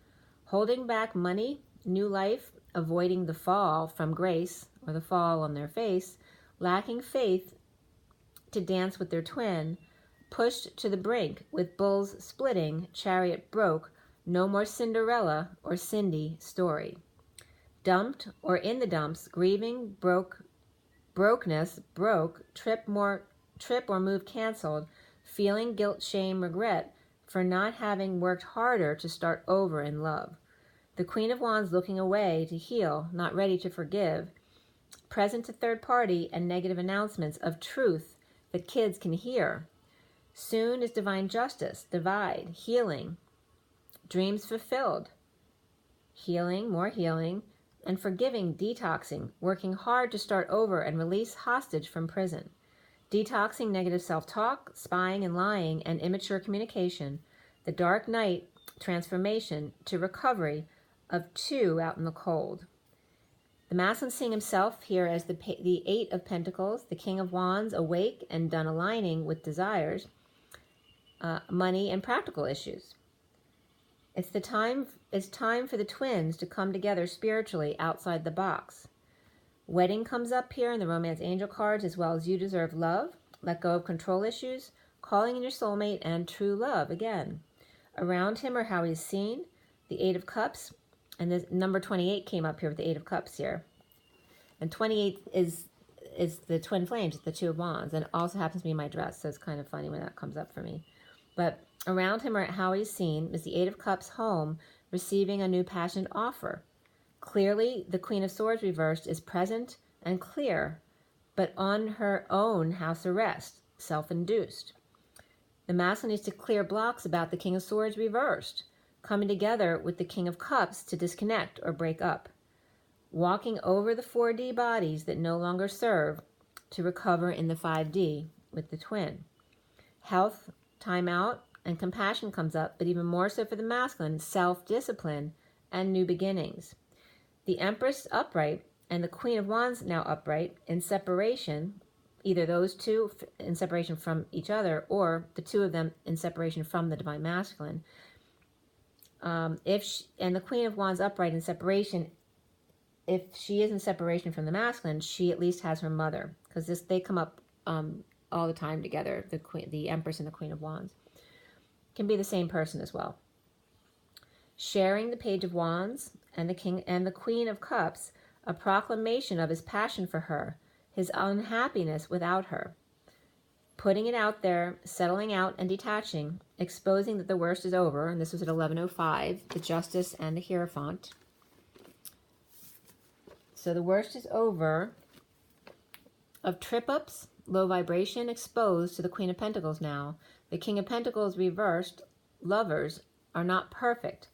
S1: Holding back money, new life, avoiding the fall from grace, or the fall on their face, lacking faith to dance with their twin, pushed to the brink with bulls splitting, chariot broke, no more Cinderella or Cindy story. Dumped or in the dumps, grieving, brokenness, trip or move canceled, feeling guilt, shame, regret for not having worked harder to start over in love. The Queen of Wands looking away to heal, not ready to forgive, present to third party and negative announcements of truth that kids can hear. Soon is divine justice, divide, healing, dreams fulfilled, healing, more healing, and forgiving, detoxing, working hard to start over and release hostage from prison. Detoxing negative self-talk, spying and lying, and immature communication. The dark night transformation to recovery of two out in the cold. The masculine seeing himself here as the Eight of Pentacles, the King of Wands, awake and done aligning with desires, money, and practical issues. It's time for the twins to come together spiritually outside the box. Wedding comes up here in the Romance Angel cards, as well as you deserve love, let go of control issues, calling in your soulmate, and true love again. Around him or how he's seen, the Eight of Cups, and the number 28 came up here with the Eight of Cups here. And 28 is the Twin Flames, it's the Two of Wands, and it also happens to be my dress, so it's kind of funny when that comes up for me. But around him or how he's seen is the Eight of Cups home, receiving a new passionate offer. Clearly, the Queen of Swords reversed is present and clear, but on her own house arrest, self-induced. The masculine needs to clear blocks about the King of Swords reversed, coming together with the King of Cups to disconnect or break up. Walking over the 4D bodies that no longer serve to recover in the 5D with the twin. Health, time out, and compassion comes up, but even more so for the masculine, self-discipline and new beginnings. The Empress upright and the Queen of Wands now upright in separation, either those two in separation from each other or the two of them in separation from the Divine Masculine. And the Queen of Wands upright in separation, if she is in separation from the masculine, she at least has her mother, because they come up all the time together, the Empress and the Queen of Wands. Can be the same person as well. Sharing the Page of Wands and the King and the Queen of Cups, a proclamation of his passion for her, his unhappiness without her. putting it out there, settling out and detaching, exposing that the worst is over, and this was at 11:05, the Justice and the Hierophant. So the worst is over of trip-ups, low vibration, exposed to the Queen of Pentacles now. The King of Pentacles reversed, lovers are not perfect.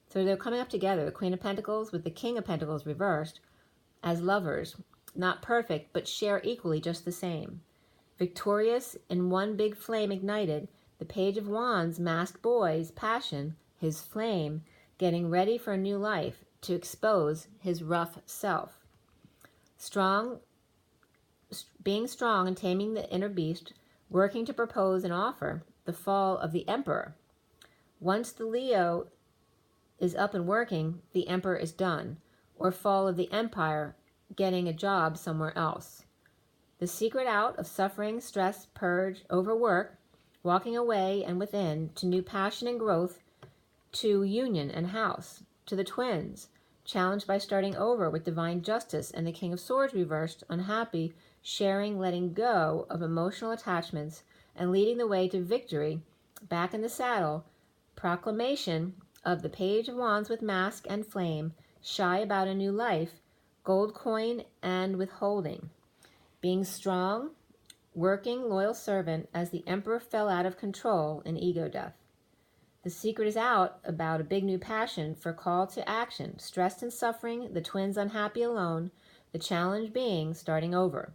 S1: So they're coming up together, the Queen of Pentacles with the King of Pentacles reversed as lovers, not perfect, but share equally just the same. Victorious in one big flame ignited, the Page of Wands, masked boy's passion, his flame, getting ready for a new life to expose his rough self. Being strong and taming the inner beast, working to propose and offer the fall of the Emperor. Once the Leo is up and working, the Emperor is done, or fall of the Empire, getting a job somewhere else. The secret out of suffering, stress, purge, overwork, walking away and within to new passion and growth, to union and house, to the twins, challenged by starting over with divine justice and the King of Swords reversed, unhappy, sharing, letting go of emotional attachments and leading the way to victory, back in the saddle, proclamation of the Page of Wands with mask and flame, shy about a new life, gold coin and withholding. Being strong, working, loyal servant as the Emperor fell out of control in ego death. The secret is out about a big new passion for call to action, stressed and suffering, the twins unhappy alone, the challenge being starting over.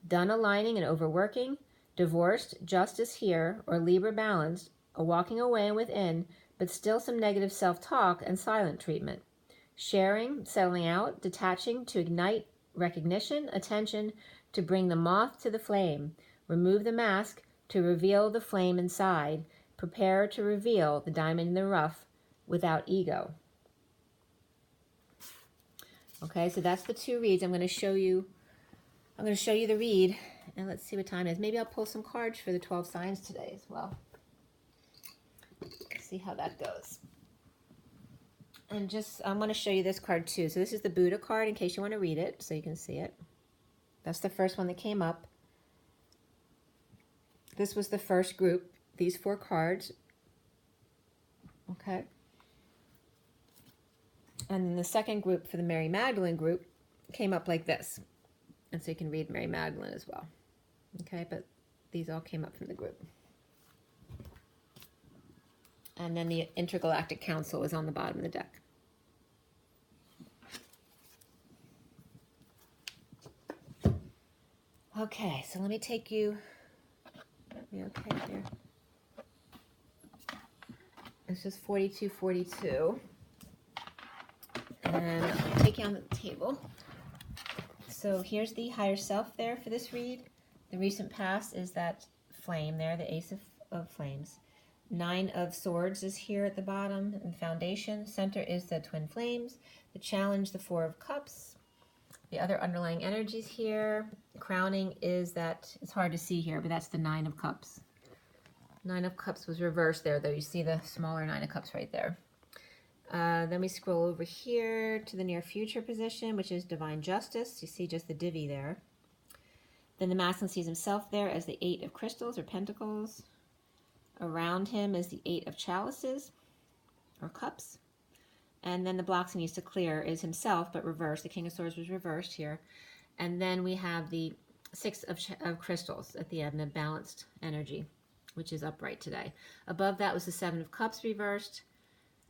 S1: Done aligning and overworking, divorced, justice here, or Libra balanced, a walking away and within, but still some negative self-talk and silent treatment. Sharing, settling out, detaching to ignite recognition, attention, to bring the moth to the flame, remove the mask to reveal the flame inside, prepare to reveal the diamond in the rough without ego. Okay, so that's the two reads. I'm going to show you the read, and let's see what time it is. Maybe I'll pull some cards for the 12 signs today as well. Let's see how that goes. And I'm going to show you this card too. So this is the Buddha card in case you want to read it so you can see it. That's the first one that came up. This was the first group, these 4 cards. Okay. And then the second group for the Mary Magdalene group came up like this. And so you can read Mary Magdalene as well. Okay, but these all came up from the group. And then the Intergalactic Council is on the bottom of the deck. Okay, so let me take you. You okay here? It's just 4242. And I'll take you on the table. So here's the higher self there for this read. The recent past is that flame there, the Ace of Flames. 9 of Swords is here at the bottom and foundation. Center is the Twin Flames. The challenge, the 4 of Cups. The other underlying energies here. Crowning is that, it's hard to see here, but that's the 9 of Cups. 9 of Cups was reversed there, though. You see the smaller 9 of Cups right there. Then we scroll over here to the near future position, which is Divine Justice. You see just the divvy there. Then the masculine sees himself there as the 8 of Crystals or Pentacles. Around him is the 8 of Chalices or Cups. And then the blocks he needs to clear is himself, but reversed. The King of Swords was reversed here. And then we have the 6 of Crystals at the end, the balanced energy, which is upright today. Above that was the 7 of Cups reversed.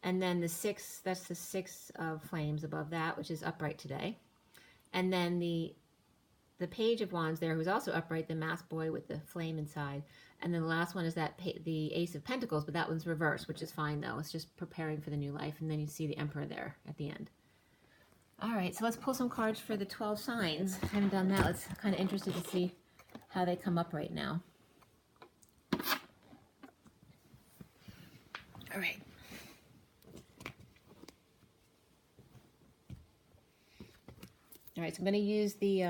S1: And then the 6, that's the 6 of Flames above that, which is upright today. And then the Page of Wands there, who's also upright, the masked boy with the flame inside. And then the last one is the Ace of Pentacles, but that one's reversed, which is fine, though. It's just preparing for the new life. And then you see the Emperor there at the end. All right, so let's pull some cards for the 12 signs. I haven't done that. It's kind of interested to see how they come up right now. All right. All right, so I'm going to use the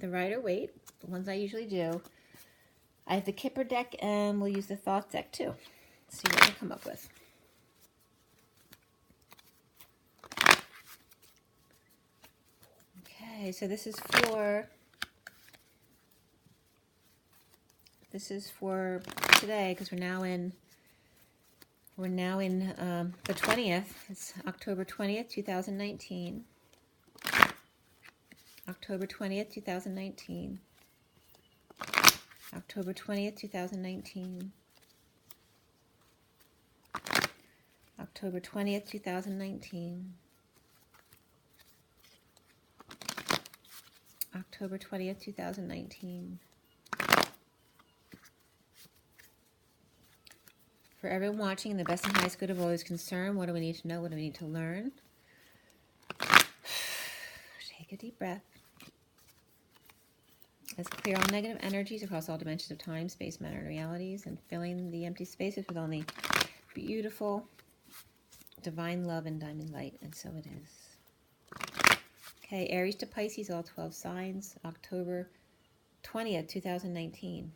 S1: Rider-Waite, the ones I usually do. I have the Kipper deck, and we'll use the Thoth deck too. Let's see what we come up with. Okay, so this is for This is for today because we're now in the 20th. It's October 20th, 2019. October 20th, 2019. October 20th, 2019. October 20th, 2019. October 20th, 2019. For everyone watching, in the best and highest good of all is concerned, what do we need to know? What do we need to learn? Take a deep breath. Let's clear all negative energies across all dimensions of time, space, matter, and realities, and filling the empty spaces with only beautiful, divine love and diamond light. And so it is. Okay, Aries to Pisces, all 12 signs, October 20th, 2019.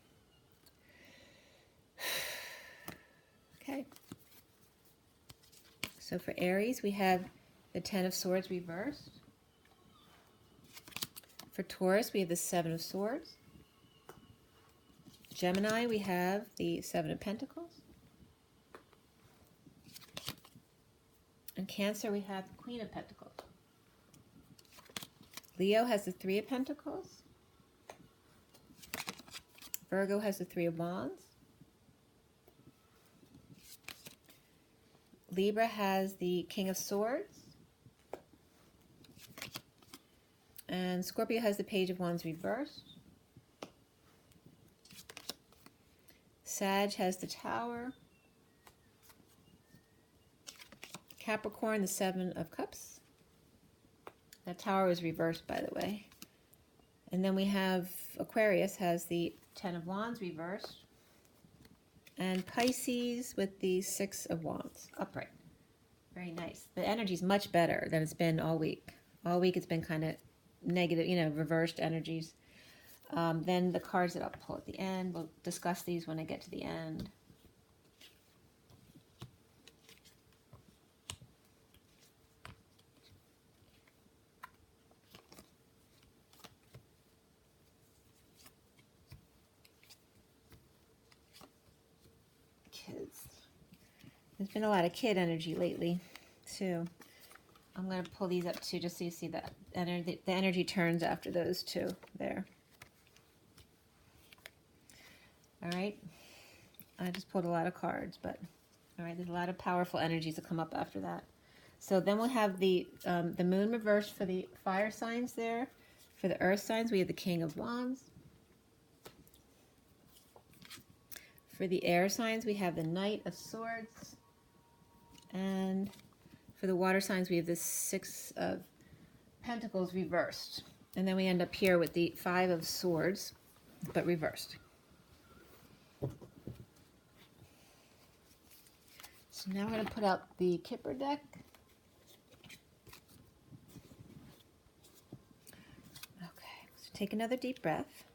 S1: Okay. So for Aries, we have the 10 of Swords reversed. For Taurus, we have the 7 of Swords. Gemini, we have the 7 of Pentacles. And Cancer, we have the Queen of Pentacles. Leo has the 3 of Pentacles. Virgo has the 3 of Wands. Libra has the King of Swords. And Scorpio has the Page of Wands reversed. Sag has the Tower. Capricorn, the 7 of Cups. That Tower was reversed, by the way. And then we have Aquarius has the 10 of Wands reversed. And Pisces with the 6 of Wands upright. Very nice. The energy is much better than it's been all week. All week it's been kind of negative, reversed energies. Then the cards that I'll pull at the end, we'll discuss these when I get to the end. Kids. There's been a lot of kid energy lately, too. I'm going to pull these up, too, just so you see that the energy turns after those two there. All right. I just pulled a lot of cards, but all right, there's a lot of powerful energies that come up after that. So then we'll have the moon reversed for the fire signs there. For the earth signs, we have the King of Wands. For the air signs, we have the Knight of Swords. And for the water signs, we have the 6 of Pentacles reversed. And then we end up here with the 5 of Swords, but reversed. So now we're going to put out the Kipper deck. Okay, so take another deep breath.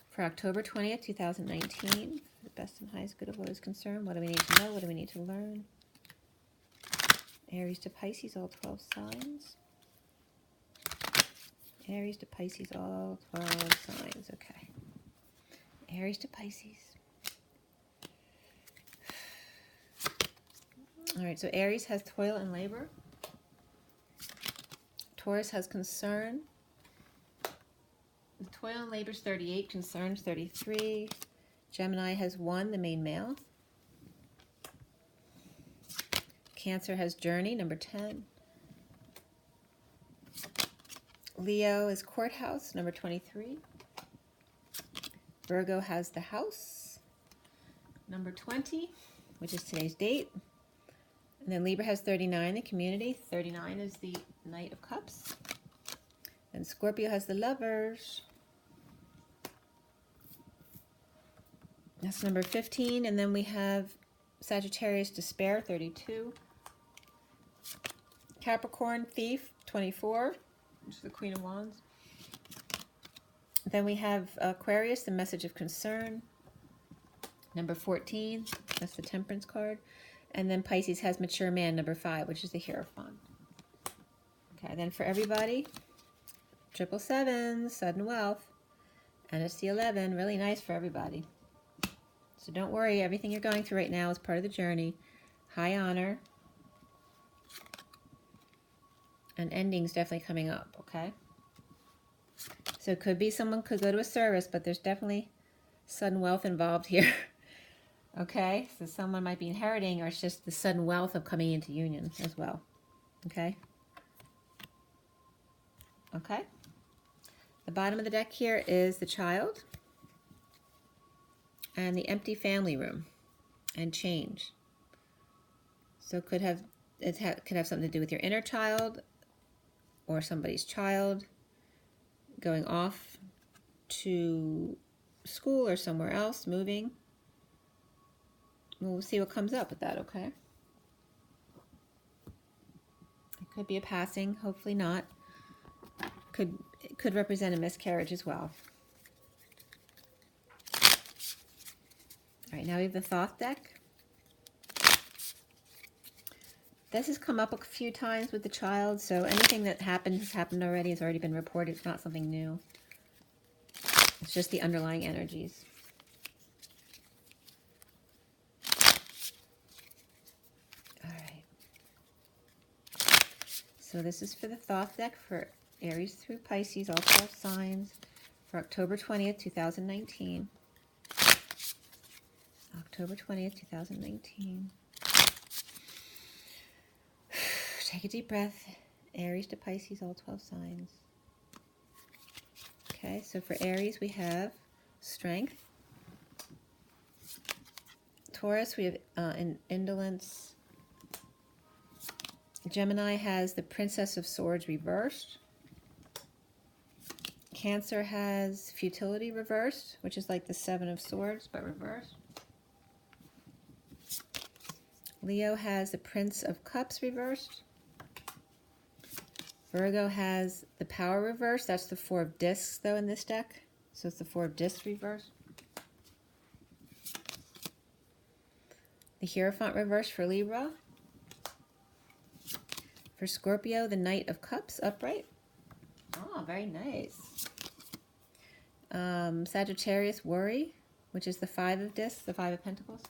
S1: For October 20th, 2019, the best and highest good of what is concerned, what do we need to know, what do we need to learn? Aries to Pisces, all 12 signs. Aries to Pisces, all 12 signs. Okay. Aries to Pisces. All right, so Aries has toil and labor. Taurus has concern. Toil and labor is 38, concerns 33. Gemini has 1, the main male. Cancer has journey, number 10. Leo is courthouse, number 23. Virgo has the house, number 20, which is today's date. And then Libra has 39, the community. 39 is the Knight of Cups. And Scorpio has the lovers. That's number 15. And then we have Sagittarius, despair, 32. Capricorn, thief, 24, which is the Queen of Wands. Then we have Aquarius, the message of concern, number 14. That's the Temperance card. And then Pisces has mature man, number 5, which is the Hierophant. Okay, then for everybody, 777, sudden wealth. And it's the 11, really nice for everybody. So don't worry, everything you're going through right now is part of the journey. High honor. And ending's definitely coming up, okay? So it could be someone could go to a service, but there's definitely sudden wealth involved here. Okay, so someone might be inheriting, or it's just the sudden wealth of coming into union as well. Okay? Okay? The bottom of the deck here is the child and the empty family room and change. So it could have something to do with your inner child or somebody's child going off to school or somewhere else, moving. We'll see what comes up with that, okay? It could be a passing, hopefully not. It could represent a miscarriage as well. All right, now we have the Thoth deck. This has come up a few times with the child, so anything that happened has happened already, has already been reported. It's not something new. It's just the underlying energies. So this is for the Thoth deck for Aries through Pisces, all 12 signs, for October 20th, 2019. October 20th, 2019. Take a deep breath. Aries to Pisces, all 12 signs. Okay, so for Aries, we have strength. Taurus, we have indolence. Gemini has the Princess of Swords reversed. Cancer has futility reversed, which is like the Seven of Swords, but reversed. Leo has the Prince of Cups reversed. Virgo has the Power reversed. That's the Four of Discs, though, in this deck. So it's the Four of Discs reversed. The Hierophant reversed for Libra. For Scorpio, the Knight of Cups upright. Oh, very nice. Sagittarius, Worry, which is the Five of Discs, the Five of Pentacles.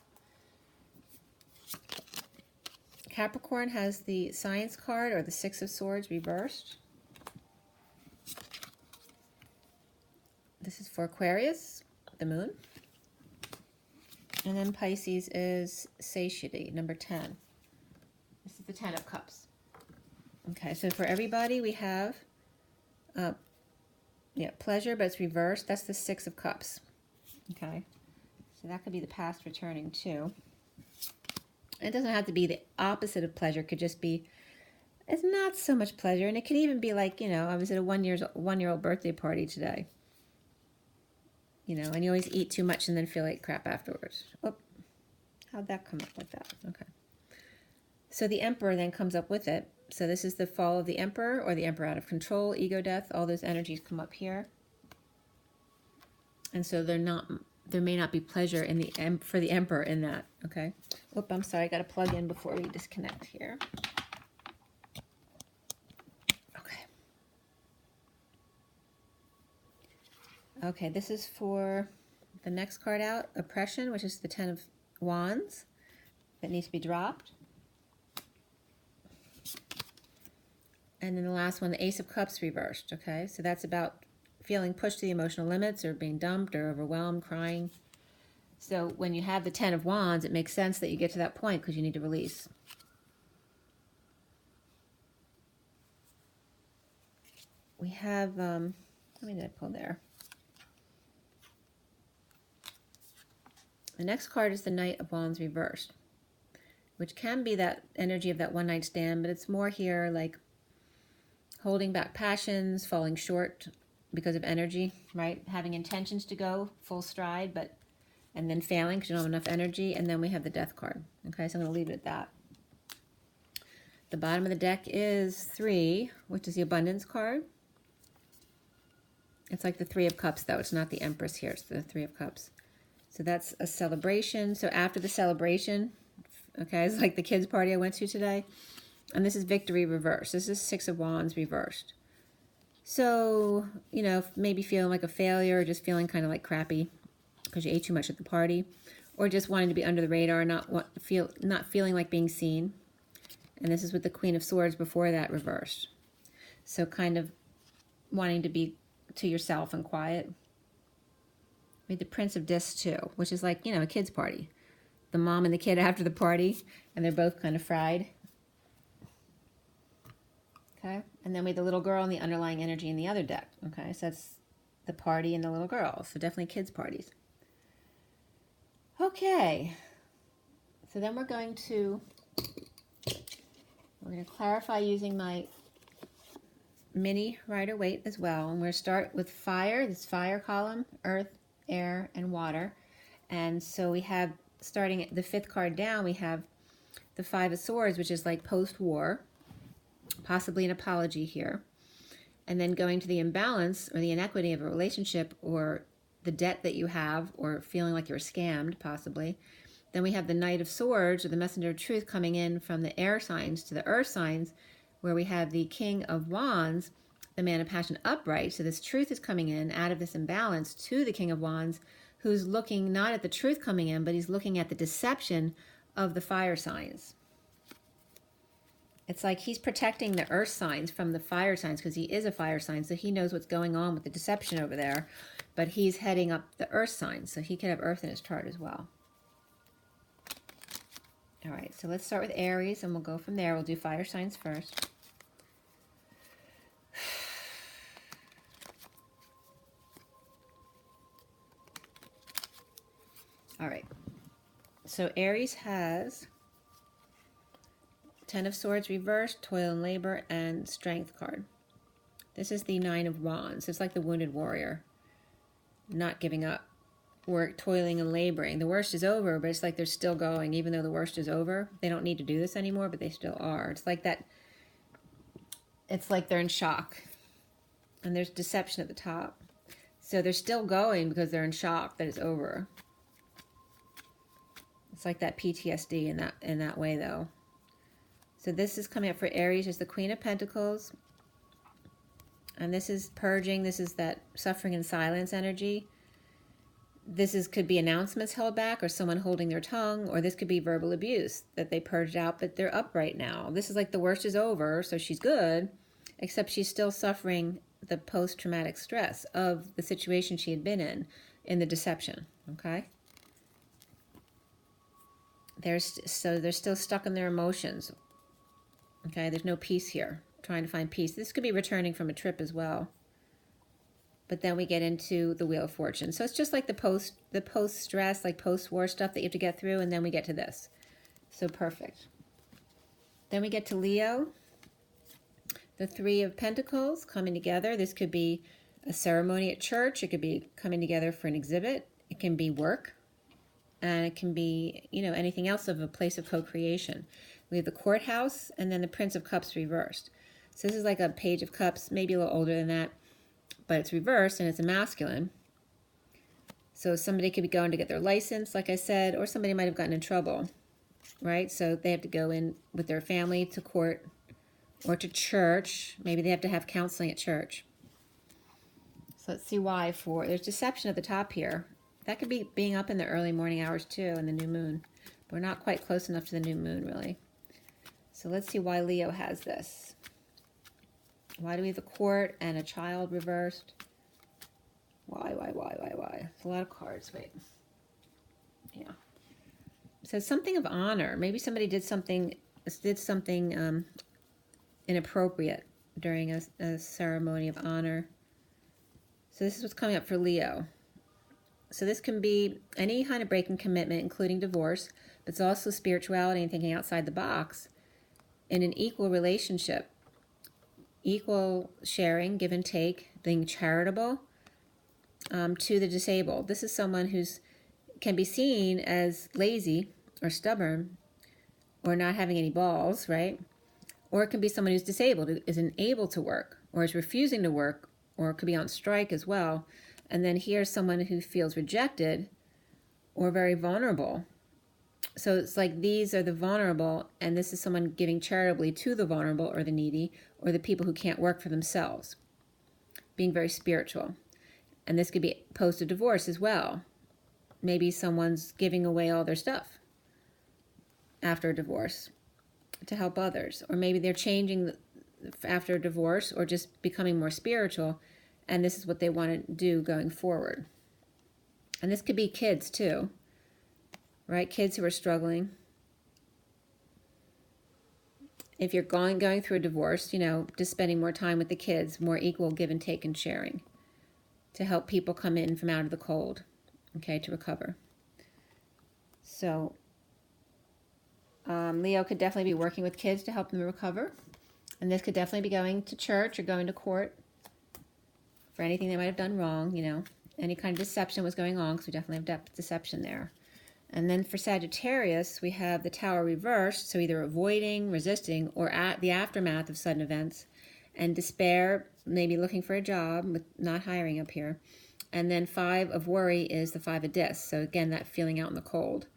S1: Capricorn has the Science card, or the Six of Swords reversed. This is for Aquarius, the Moon. And then Pisces is Satiety, number 10. This is the Ten of Cups. Okay, so for everybody we have, pleasure, but it's reversed. That's the Six of Cups. Okay, so that could be the past returning too. It doesn't have to be the opposite of pleasure. It could just be, it's not so much pleasure. And it could even be like, I was at a one-year-old birthday party today. And you always eat too much and then feel like crap afterwards. Oh, how'd that come up like that? Okay. So the Emperor then comes up with it. So this is the fall of the Emperor, or the Emperor out of control, ego death. All those energies come up here. And so there may not be pleasure for the Emperor in that, okay? Oop, I'm sorry, I got to plug in before we disconnect here. Okay. Okay, this is for the next card out, Oppression, which is the Ten of Wands that needs to be dropped. And then the last one, the Ace of Cups reversed, okay? So that's about feeling pushed to the emotional limits, or being dumped, or overwhelmed, crying. So when you have the Ten of Wands, it makes sense that you get to that point because you need to release. We have, how many did I pull there? The next card is the Knight of Wands reversed, which can be that energy of that one-night stand, but it's more here like holding back passions, falling short because of energy, right? Having intentions to go full stride, and then failing because you don't have enough energy. And then we have the Death card. Okay, so I'm going to leave it at that. The bottom of the deck is 3, which is the Abundance card. It's like the Three of Cups, though. It's not the Empress here. It's the Three of Cups. So that's a celebration. So after the celebration, okay, it's like the kids' party I went to today. And this is victory reversed. This is Six of Wands reversed. So, you know, maybe feeling like a failure, or just feeling kind of like crappy because you ate too much at the party, or just wanting to be under the radar, not feeling like being seen. And this is with the Queen of Swords before that reversed. So kind of wanting to be to yourself and quiet. We had the Prince of Discs too, which is like, you know, a kid's party. The mom and the kid after the party, and they're both kind of fried. Okay, and then we had the little girl and the underlying energy in the other deck. Okay, so that's the party and the little girl. So definitely kids' parties. Okay, so then we're going to clarify using my mini Rider-Waite as well. And we're going to start with fire, this fire column, earth, air, and water. And so we have, starting at the 5th card down, we have the 5 of Swords, which is like post-war, possibly an apology here. And then going to the imbalance or the inequity of a relationship, or the debt that you have, or feeling like you're scammed, possibly. Then we have the Knight of Swords, or the Messenger of Truth, coming in from the air signs to the earth signs, where we have the King of Wands, the Man of Passion, upright. So this truth is coming in out of this imbalance to the King of Wands, who's looking not at the truth coming in, but he's looking at the deception of the fire signs. It's like he's protecting the earth signs from the fire signs, because he is a fire sign, so he knows what's going on with the deception over there. But he's heading up the earth signs, so he could have earth in his chart as well. All right, so let's start with Aries, and we'll go from there. We'll do fire signs first. All right, so Aries has 10 of Swords reversed, toil and labor, and strength card. This is the 9 of Wands. It's like the wounded warrior, not giving up, work, toiling and laboring. The worst is over, but it's like they're still going, even though the worst is over. They don't need to do this anymore, but they still are. It's like that. It's like they're in shock, and there's deception at the top. So they're still going because they're in shock that it's over. It's like that PTSD in that way, though. So this is coming up for Aries as the Queen of Pentacles. And this is purging. This is that suffering and silence energy. This could be announcements held back, or someone holding their tongue, or this could be verbal abuse that they purged out, but they're upright now. This is like the worst is over, so she's good, except she's still suffering the post-traumatic stress of the situation she had been in the deception, okay? So they're still stuck in their emotions. Okay, there's no peace here. Trying to find peace. This could be returning from a trip as well. But then we get into the Wheel of Fortune. So it's just like the post-stress, like post-war stuff that you have to get through, and then we get to this. So perfect. Then we get to Leo. The 3 of Pentacles coming together. This could be a ceremony at church. It could be coming together for an exhibit. It can be work. And it can be, you know, anything else of a place of co-creation. We have the Courthouse, and then the Prince of Cups reversed. So this is like a Page of Cups, maybe a little older than that, but it's reversed, and it's a masculine. So somebody could be going to get their license, like I said, or somebody might have gotten in trouble, right? So they have to go in with their family to court or to church. Maybe they have to have counseling at church. So let's see why. There's deception at the top here. That could be being up in the early morning hours too, and the new moon. But we're not quite close enough to the new moon, really. So let's see why Leo has this. Why do we have the Court and a child reversed? Why? It's a lot of cards. Wait. Yeah. It says something of honor. Maybe somebody did something inappropriate during a ceremony of honor. So this is what's coming up for Leo. So this can be any kind of breaking commitment, including divorce, but it's also spirituality and thinking outside the box in an equal relationship. Equal sharing, give and take, being charitable to the disabled. This is someone can be seen as lazy or stubborn or not having any balls, right? Or it can be someone who's disabled, who isn't able to work or is refusing to work, or could be on strike as well. And then here's someone who feels rejected or very vulnerable So it's like these are the vulnerable, and this is someone giving charitably to the vulnerable or the needy or the people who can't work for themselves, being very spiritual. And this could be post a divorce as well. Maybe someone's giving away all their stuff after a divorce to help others. Or maybe they're changing after a divorce or just becoming more spiritual, and this is what they want to do going forward. And this could be kids too, right? Kids who are struggling. If you're going through a divorce, just spending more time with the kids, more equal give and take and sharing to help people come in from out of the cold, okay, to recover. So Leo could definitely be working with kids to help them recover. And this could definitely be going to church or going to court for anything they might have done wrong, Any kind of deception was going on, because we definitely have deception there. And then for Sagittarius, we have the Tower reversed, so either avoiding, resisting, or at the aftermath of sudden events. And despair, maybe looking for a job, with not hiring up here. And then 5 of worry is the 5 of discs. So again, that feeling out in the cold.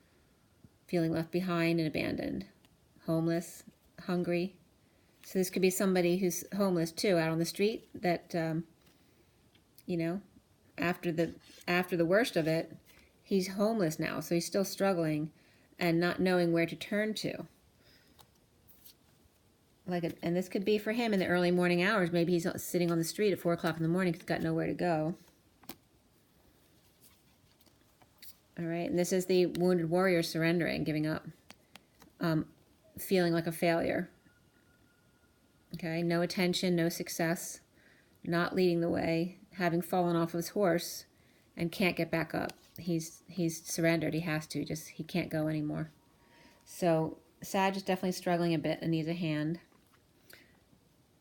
S1: Feeling left behind and abandoned. Homeless, hungry. So this could be somebody who's homeless too, out on the street, that, after the worst of it, he's homeless now. So he's still struggling and not knowing where to turn to. And this could be for him in the early morning hours. Maybe he's sitting on the street at 4 o'clock in the morning because he's got nowhere to go. All right, and this is the wounded warrior surrendering, giving up, feeling like a failure. Okay, no attention, no success, not leading the way, having fallen off his horse and can't get back up. He's surrendered. He has to. He can't go anymore. So Sag is definitely struggling a bit and needs a hand.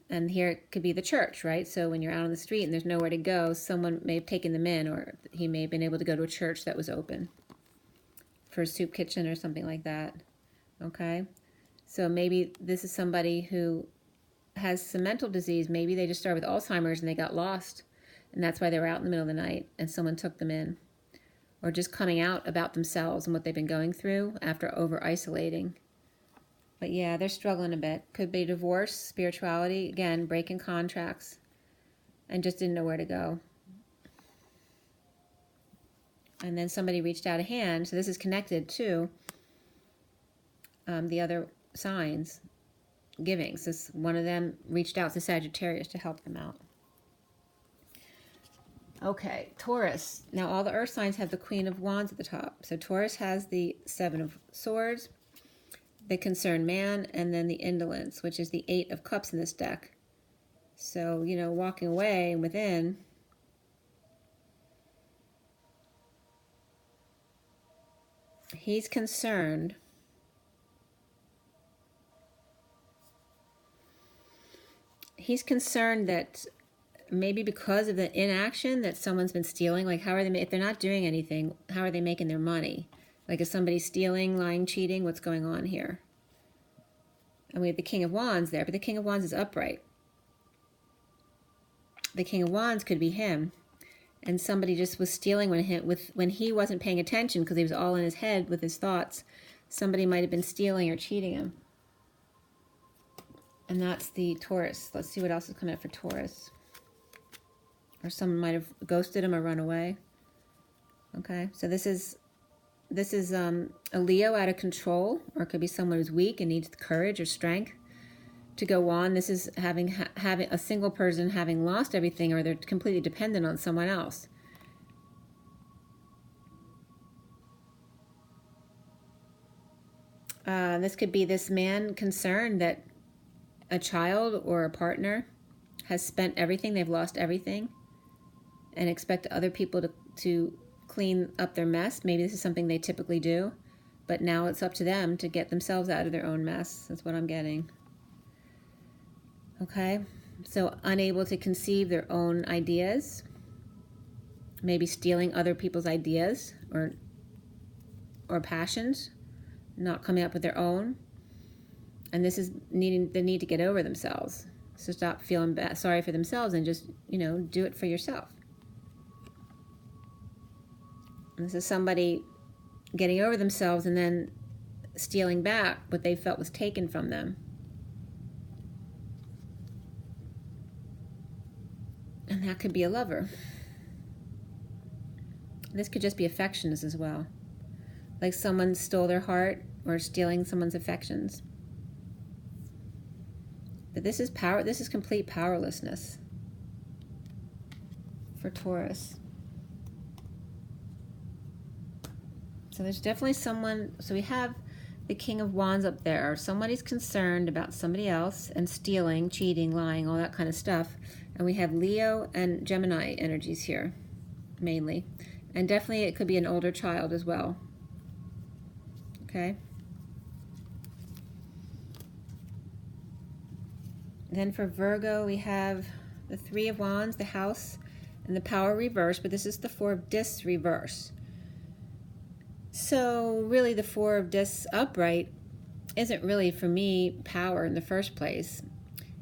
S1: And here it could be the church, right? So when you're out on the street and there's nowhere to go, someone may have taken them in, or he may have been able to go to a church that was open for a soup kitchen or something like that. Okay? So maybe this is somebody who has some mental disease. Maybe they just started with Alzheimer's and they got lost, and that's why they were out in the middle of the night and someone took them in. Or just coming out about themselves and what they've been going through after over-isolating. But yeah, they're struggling a bit. Could be divorce, spirituality, again, breaking contracts, and just didn't know where to go. And then somebody reached out a hand, so this is connected to the other signs giving. So one of them reached out to Sagittarius to help them out. Okay, Taurus. Now all the earth signs have the Queen of Wands at the top. So Taurus has the 7 of Swords, the concerned man, and then the indolence, which is the 8 of Cups in this deck. So, walking away and within. He's concerned. He's concerned that maybe because of the inaction that someone's been stealing, like if they're not doing anything, how are they making their money? Like, is somebody stealing, lying, cheating? What's going on here? And we have the King of Wands there, but the King of Wands is upright. The King of Wands could be him. And somebody just was stealing when he wasn't paying attention because he was all in his head with his thoughts. Somebody might have been stealing or cheating him. And that's the Taurus. Let's see what else is coming up for Taurus. Or someone might have ghosted him or run away. Okay, so this is a Leo out of control, or it could be someone who's weak and needs courage or strength to go on. This is having a single person having lost everything, or they're completely dependent on someone else. This could be this man concerned that a child or a partner has spent everything, they've lost everything, and expect other people to clean up their mess. Maybe this is something they typically do, but now it's up to them to get themselves out of their own mess. That's what I'm getting. Okay, so unable to conceive their own ideas, maybe stealing other people's ideas or passions, not coming up with their own. And this is the need to get over themselves. So stop feeling sorry for themselves and just, do it for yourself. And this is somebody getting over themselves and then stealing back what they felt was taken from them. And that could be a lover. This could just be affections as well. Like someone stole their heart or stealing someone's affections. But this is power. This is complete powerlessness for Taurus. So there's definitely someone. So we have the King of Wands up there. Somebody's concerned about somebody else and stealing, cheating, lying, all that kind of stuff. And we have Leo and Gemini energies here, mainly. And definitely it could be an older child as well. Okay. Then for Virgo, we have the Three of Wands, the House, and the Power reverse, but this is the Four of Discs reverse. So really the Four of Discs upright isn't really, for me, power in the first place.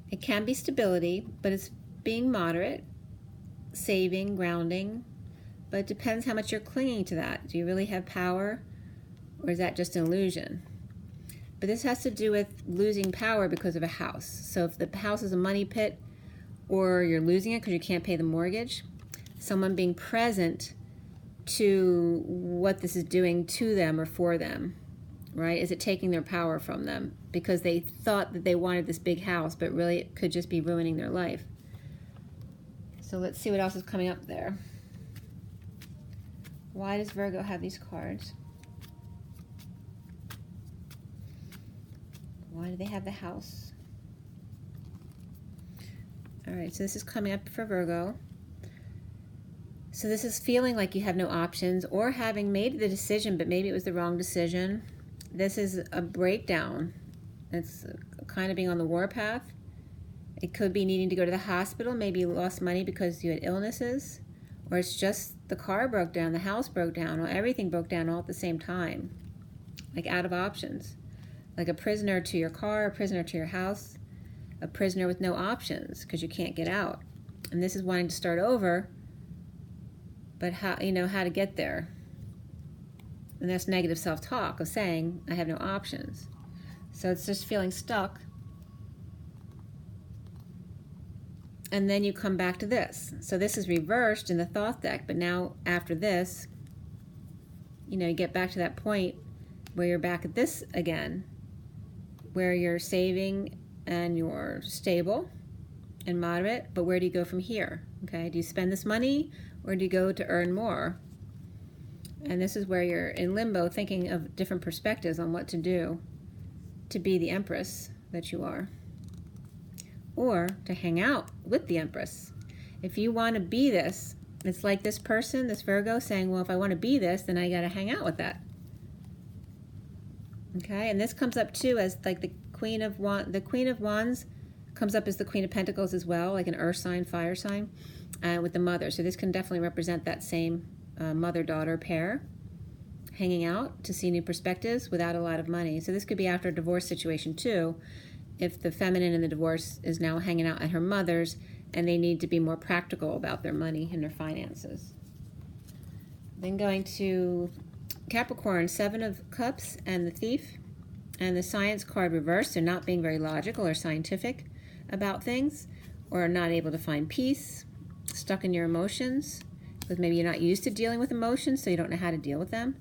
S1: It can be stability, but it's being moderate, saving, grounding, but it depends how much you're clinging to that. Do you really have power, or is that just an illusion? But this has to do with losing power because of a house. So if the house is a money pit, or you're losing it because you can't pay the mortgage, someone being present to what this is doing to them or for them, right? Is it taking their power from them because they thought that they wanted this big house, but really it could just be ruining their life. So let's see what else is coming up there. Why does Virgo have these cards? Why do they have the House? All right, so this is coming up for Virgo. So this is feeling like you have no options, or having made the decision, but maybe it was the wrong decision. This is a breakdown. It's kind of being on the warpath. It could be needing to go to the hospital. Maybe you lost money because you had illnesses, or it's just the car broke down, the house broke down, or everything broke down all at the same time, like out of options. Like a prisoner to your car, a prisoner to your house, a prisoner with no options because you can't get out. And this is wanting to start over, but how to get there. And that's negative self-talk of saying, I have no options. So it's just feeling stuck. And then you come back to this. So this is reversed in the thought deck, but now after this, you get back to that point where you're back at this again, where you're saving and you're stable and moderate, but where do you go from here? Okay, do you spend this money or do you go to earn more? And this is where you're in limbo, thinking of different perspectives on what to do to be the Empress that you are, or to hang out with the Empress. If you want to be this, it's like this person, this Virgo, saying, well, if I want to be this, then I got to hang out with that. Okay, and this comes up too as like the Queen of Wands comes up as the Queen of Pentacles as well, like an earth sign, fire sign, with the mother. So this can definitely represent that same mother-daughter pair hanging out to see new perspectives without a lot of money. So this could be after a divorce situation too, if the feminine in the divorce is now hanging out at her mother's and they need to be more practical about their money and their finances. Then going to Capricorn, Seven of Cups and the Thief, and the Science card reversed. They're not being very logical or scientific about things, or not able to find peace, stuck in your emotions, because maybe you're not used to dealing with emotions, so you don't know how to deal with them.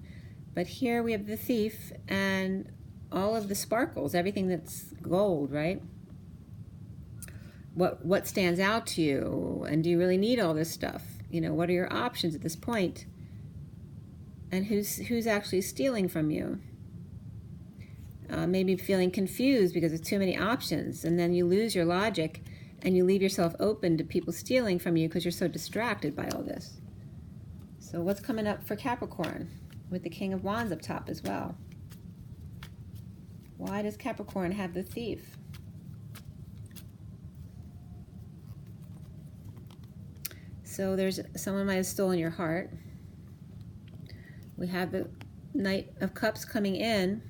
S1: But here we have the Thief and all of the sparkles, everything that's gold, right? What stands out to you, and do you really need all this stuff? What are your options at this point? And who's actually stealing from you? Maybe feeling confused because there's too many options, and then you lose your logic and you leave yourself open to people stealing from you because you're so distracted by all this. So what's coming up for Capricorn with the King of Wands up top as well? Why does Capricorn have the Thief? So there's someone might have stolen your heart. We have the Knight of Cups coming in,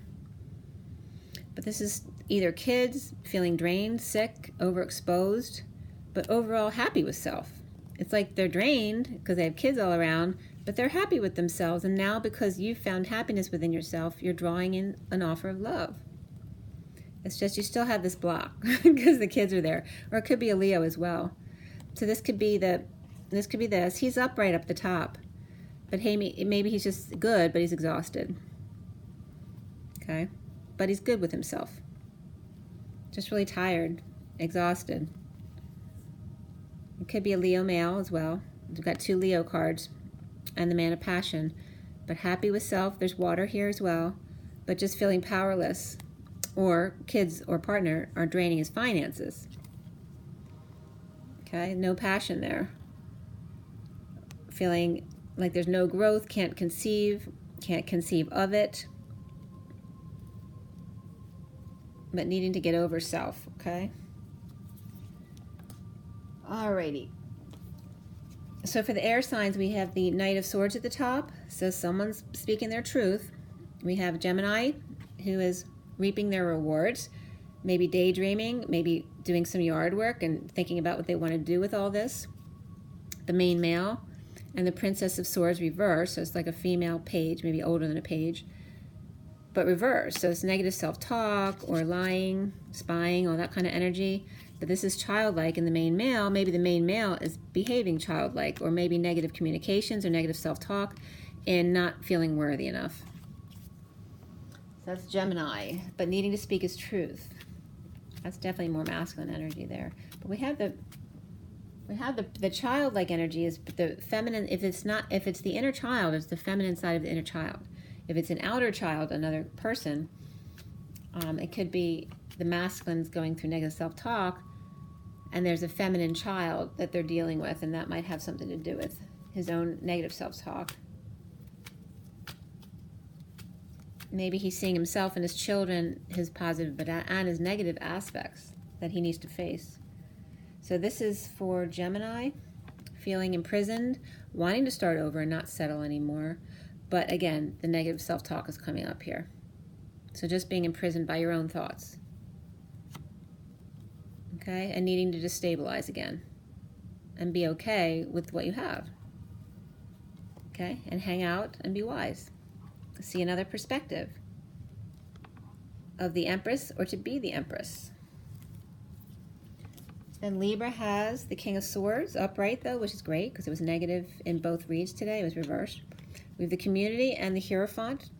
S1: but this is either kids feeling drained, sick, overexposed, but overall happy with self. It's like they're drained because they have kids all around, But they're happy with themselves, and now because you've found happiness within yourself, you're drawing in an offer of love. It's just you still have this block because the kids are there. Or it could be a Leo as well. So this could be this. He's up right up the top. But hey, maybe he's just good, but he's exhausted. Okay? But he's good with himself. Just really tired, exhausted. It could be a Leo male as well. We've got 2 Leo cards. And the man of passion. But happy with self. There's water here as well. But just feeling powerless. Or kids or partner are draining his finances. Okay? No passion there. Feeling like there's no growth. Can't conceive of it. But needing to get over self. Okay? Alrighty. So for the air signs, we have the Knight of Swords at the top. So someone's speaking their truth. We have Gemini, who is reaping their rewards. Maybe daydreaming, maybe doing some yard work and thinking about what they want to do with all this. The main male. And the Princess of Swords reversed. So it's like a female page, maybe older than a page. But reversed. So it's negative self-talk or lying, spying, all that kind of energy. But this is childlike in the main male. Maybe the main male is behaving childlike, or maybe negative communications or negative self-talk and not feeling worthy enough. So that's Gemini, but needing to speak his truth. That's definitely more masculine energy there. But we have the childlike energy is the feminine. If it's the inner child, it's the feminine side of the inner child. If it's an outer child, another person, it could be the masculine's going through negative self-talk, and there's a feminine child that they're dealing with, and that might have something to do with his own negative self-talk. Maybe he's seeing himself and his children, his positive and his negative aspects that he needs to face. So this is for Gemini, feeling imprisoned, wanting to start over and not settle anymore. But again, the negative self-talk is coming up here. So just being imprisoned by your own thoughts. Okay, and needing to destabilize again and be okay with what you have. Okay, and hang out and be wise. See another perspective of the Empress, or to be the Empress. Then Libra has the King of Swords upright though, which is great because it was negative in both reads today. It was reversed. We have the Community and the Hierophant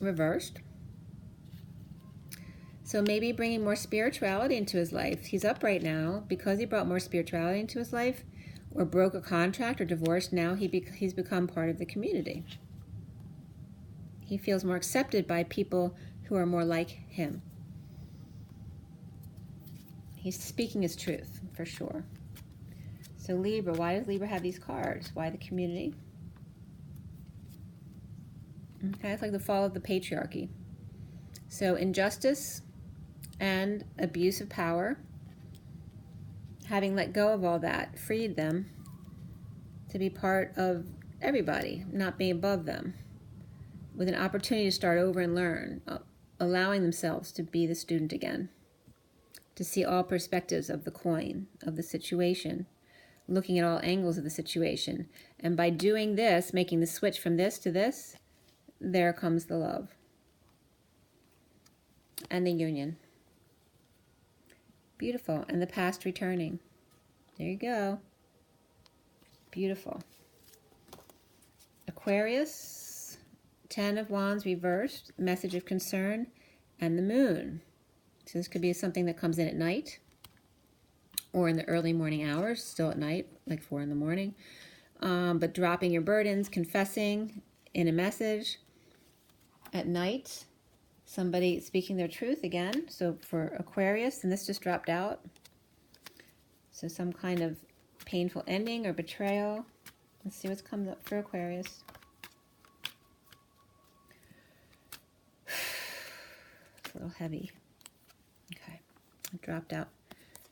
S1: reversed. So maybe bringing more spirituality into his life. He's upright now because he brought more spirituality into his life, or broke a contract or divorced. Now he's become part of the community. He feels more accepted by people who are more like him. He's speaking his truth, for sure. So Libra, why does Libra have these cards? Why the community? Okay, it's like the fall of the patriarchy. So injustice and abuse of power, having let go of all that, freed them to be part of everybody, not be above them, with an opportunity to start over and learn, allowing themselves to be the student again, to see all perspectives of the coin, of the situation, looking at all angles of the situation. And by doing this, making the switch from this to this, there comes the love and the union. Beautiful. And the past returning. There you go. Beautiful. Aquarius, 10 of Wands reversed, message of concern, and the moon. So this could be something that comes in at night or in the early morning hours, still at night, like 4 in the morning. But dropping your burdens, confessing in a message at night. Somebody speaking their truth again. So for Aquarius, and this just dropped out. So some kind of painful ending or betrayal. Let's see what's coming up for Aquarius. It's a little heavy. Okay, it dropped out.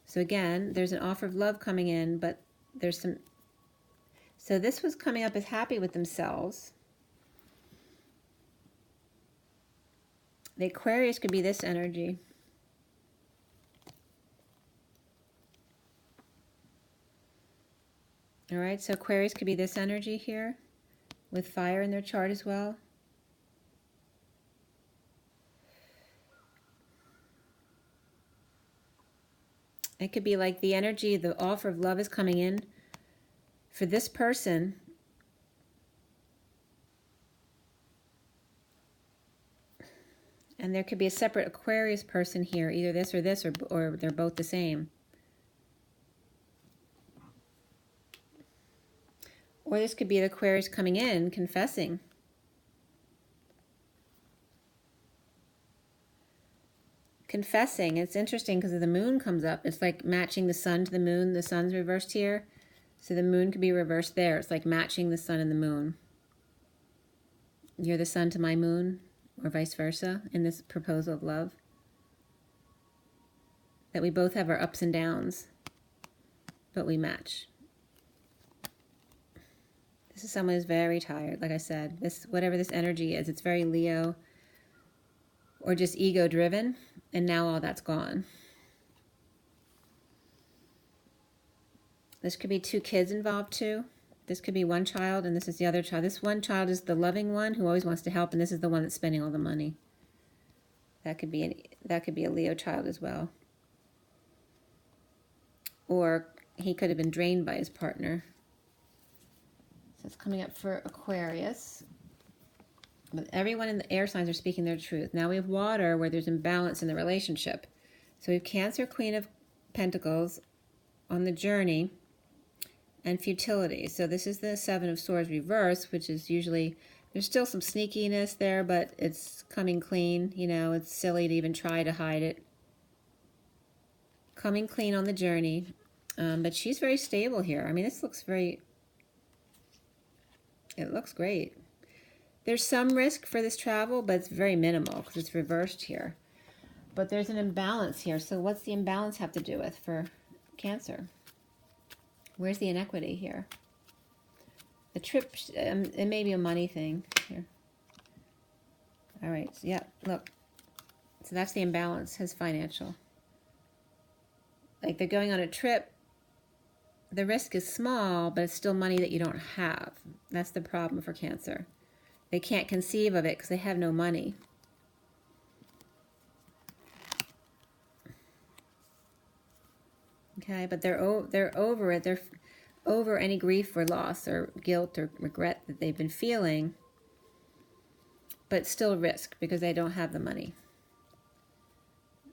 S1: So again, there's an offer of love coming in, but there's some... So this was coming up as happy with themselves. The Aquarius could be this energy. All right, so Aquarius could be this energy here. with fire in their chart as well. It could be like the energy, the offer of love is coming in for this person. And there could be a separate Aquarius person here, either this, or they're both the same. Or this could be the Aquarius coming in, confessing. Confessing. It's interesting because the moon comes up. It's like matching the sun to the moon. The sun's reversed here. So the moon could be reversed there. It's like matching the sun and the moon. You're the sun to my moon, or vice versa, in this proposal of love. That we both have our ups and downs, but we match. This is someone who's very tired, like I said. This, whatever this energy is, it's very Leo or just ego-driven, and now all that's gone. This could be two kids involved too. This could be one child, and this is the other child. This one child is the loving one who always wants to help, and this is the one that's spending all the money. That could be a Leo child as well. Or he could have been drained by his partner. So it's coming up for Aquarius. But everyone in the air signs are speaking their truth. Now we have water, where there's imbalance in the relationship. So we have Cancer, Queen of Pentacles on the journey, and futility. So this is the Seven of Swords reversed, which is usually, there's still some sneakiness there, but it's coming clean. You know, it's silly to even try to hide it. Coming clean on the journey. But she's very stable here. I mean, this looks very, it looks great. There's some risk for this travel, but it's very minimal because it's reversed here. But there's an imbalance here. So what's the imbalance have to do with for Cancer? Where's the inequity here? The trip, it may be a money thing here. All right, so yeah, look. So that's the imbalance, his financial. Like they're going on a trip. The risk is small, but it's still money that you don't have. That's the problem for Cancer. They can't conceive of it because they have no money. Okay, but they're over it. They're over any grief or loss or guilt or regret that they've been feeling, but still risk because they don't have the money.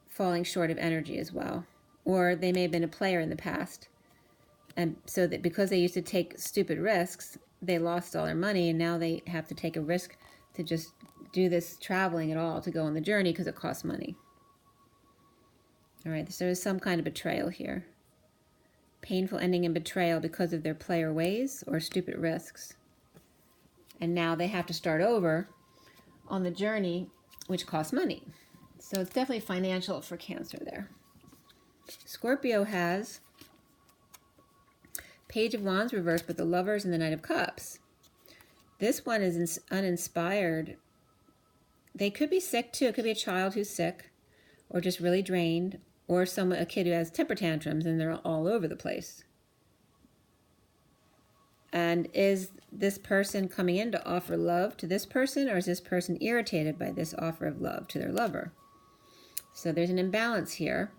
S1: Falling short of energy as well. Or they may have been a player in the past, and so that because they used to take stupid risks, they lost all their money, and now they have to take a risk to just do this traveling at all, to go on the journey because it costs money. All right, so there's some kind of betrayal here. Painful ending in betrayal because of their player ways or stupid risks. And now they have to start over on the journey, which costs money. So it's definitely financial for Cancer there. Scorpio has Page of Wands reversed with the Lovers and the Knight of Cups. This one is uninspired. They could be sick too. It could be a child who's sick or just really drained, or a kid who has temper tantrums and they're all over the place. And is this person coming in to offer love to this person, or is this person irritated by this offer of love to their lover? So there's an imbalance here.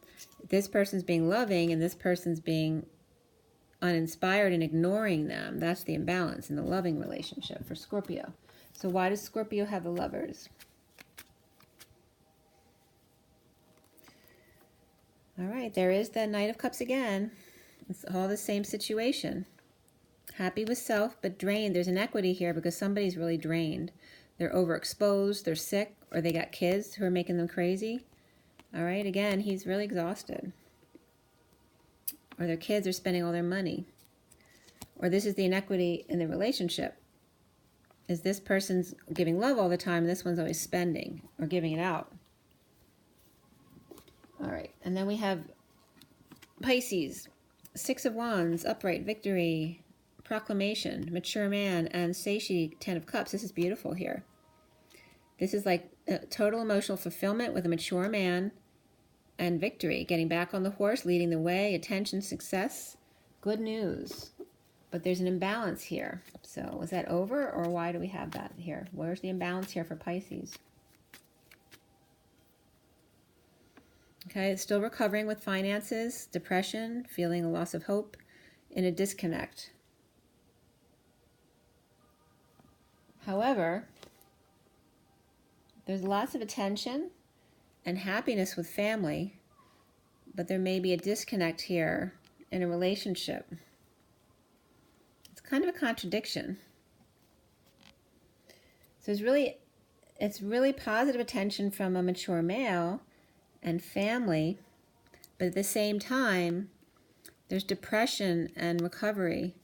S1: This person's being loving and this person's being uninspired and ignoring them. That's the imbalance in the loving relationship for Scorpio. So why does Scorpio have the Lovers? All right, there is the Knight of Cups again. It's all the same situation. Happy with self, but drained. There's inequity here because somebody's really drained. They're overexposed, they're sick, or they got kids who are making them crazy. All right, again, he's really exhausted. Or their kids are spending all their money. Or this is the inequity in the relationship. Is this person's giving love all the time, and this one's always spending or giving it out. All right, and then we have Pisces. Six of Wands, upright, victory, proclamation, mature man, and satiety, 10 of Cups. This is beautiful here. This is like total emotional fulfillment with a mature man and victory. Getting back on the horse, leading the way, attention, success, good news. But there's an imbalance here. So was that over, or why do we have that here? Where's the imbalance here for Pisces? Okay, it's still recovering with finances, depression, feeling a loss of hope, and a disconnect. However, there's lots of attention and happiness with family, but there may be a disconnect here in a relationship. It's kind of a contradiction. So it's really positive attention from a mature male and family, but at the same time, there's depression and recovery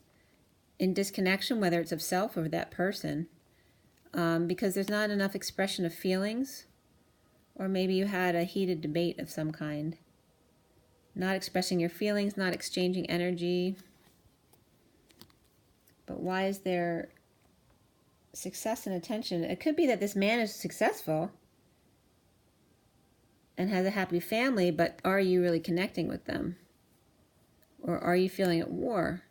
S1: in disconnection, whether it's of self or that person, because there's not enough expression of feelings, or maybe you had a heated debate of some kind. Not expressing your feelings, not exchanging energy. But why is there success and attention? It could be that this man is successful and has a happy family, but are you really connecting with them? Or are you feeling at war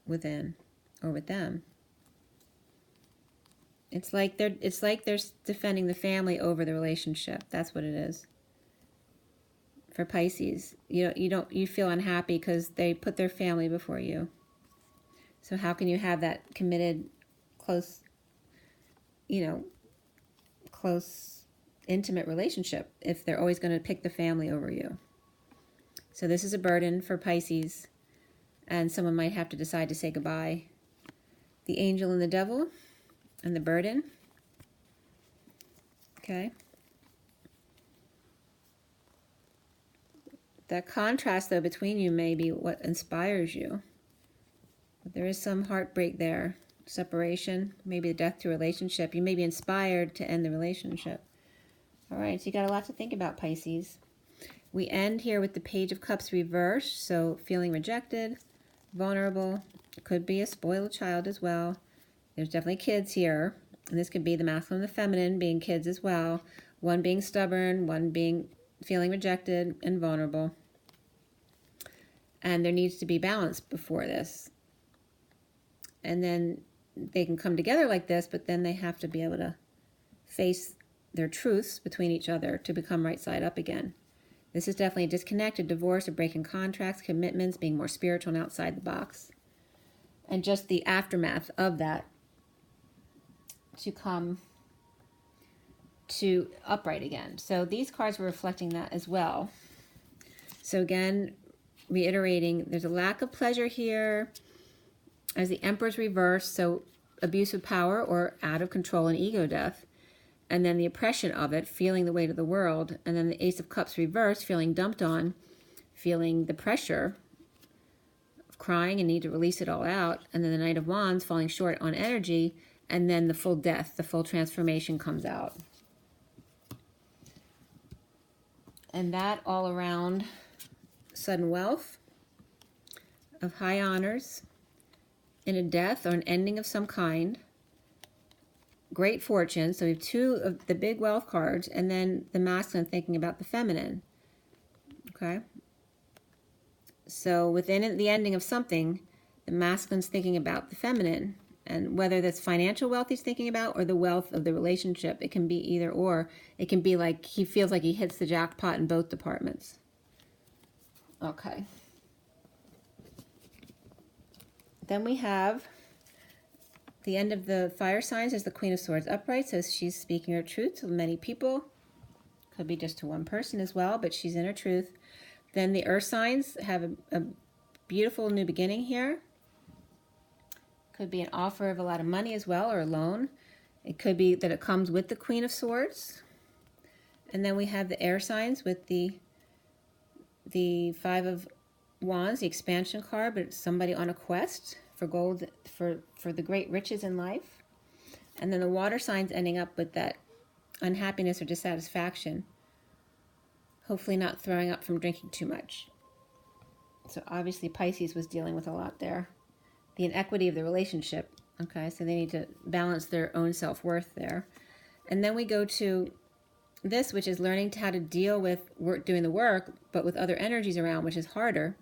S1: within or with them? It's like they're defending the family over the relationship. That's what it is. For Pisces, you feel unhappy because they put their family before you. So how can you have that committed, close, intimate relationship if they're always going to pick the family over you? So this is a burden for Pisces, and someone might have to decide to say goodbye. The angel and the devil, and the burden. Okay. That contrast, though, between you may be what inspires you. But there is some heartbreak there, separation, maybe the death to a relationship. You may be inspired to end the relationship. All right, so you got a lot to think about, Pisces. We end here with the Page of Cups reversed, so feeling rejected, vulnerable. It could be a spoiled child as well. There's definitely kids here, and this could be the masculine and the feminine being kids as well. One being stubborn, one being feeling rejected and vulnerable. And there needs to be balance before this. And then they can come together like this, but then they have to be able to face their truths between each other to become right side up again. This is definitely a disconnect, a divorce, a break in contracts, commitments, being more spiritual and outside the box. And just the aftermath of that to come to upright again. So these cards were reflecting that as well. So again, reiterating, there's a lack of pleasure here as the Emperor's reversed, so abuse of power or out of control and ego death. And then the oppression of it, feeling the weight of the world. And then the Ace of Cups reversed, feeling dumped on, feeling the pressure of crying and need to release it all out. And then the Knight of Wands falling short on energy. And then the full death, the full transformation comes out. And that all around sudden wealth, of high honors, in a death or an ending of some kind. Great fortune. So we have two of the big wealth cards, and then the masculine thinking about the feminine. Okay. So within the ending of something, the masculine's thinking about the feminine. And whether that's financial wealth he's thinking about or the wealth of the relationship, it can be either or. It can be like he feels like he hits the jackpot in both departments. Okay. Then we have the end of the fire signs is the Queen of Swords upright, so she's speaking her truth to many people. Could be just to one person as well, but she's in her truth. Then the earth signs have a beautiful new beginning here. Could be an offer of a lot of money as well, or a loan. It could be that it comes with the Queen of Swords. And then we have the air signs with the Five of Wands, the expansion card, but it's somebody on a quest for gold, for the great riches in life. And then the water signs ending up with that unhappiness or dissatisfaction. Hopefully not throwing up from drinking too much. So obviously Pisces was dealing with a lot there. The inequity of the relationship. Okay, so they need to balance their own self-worth there. And then we go to this, which is learning how to deal with doing the work, but with other energies around, which is harder.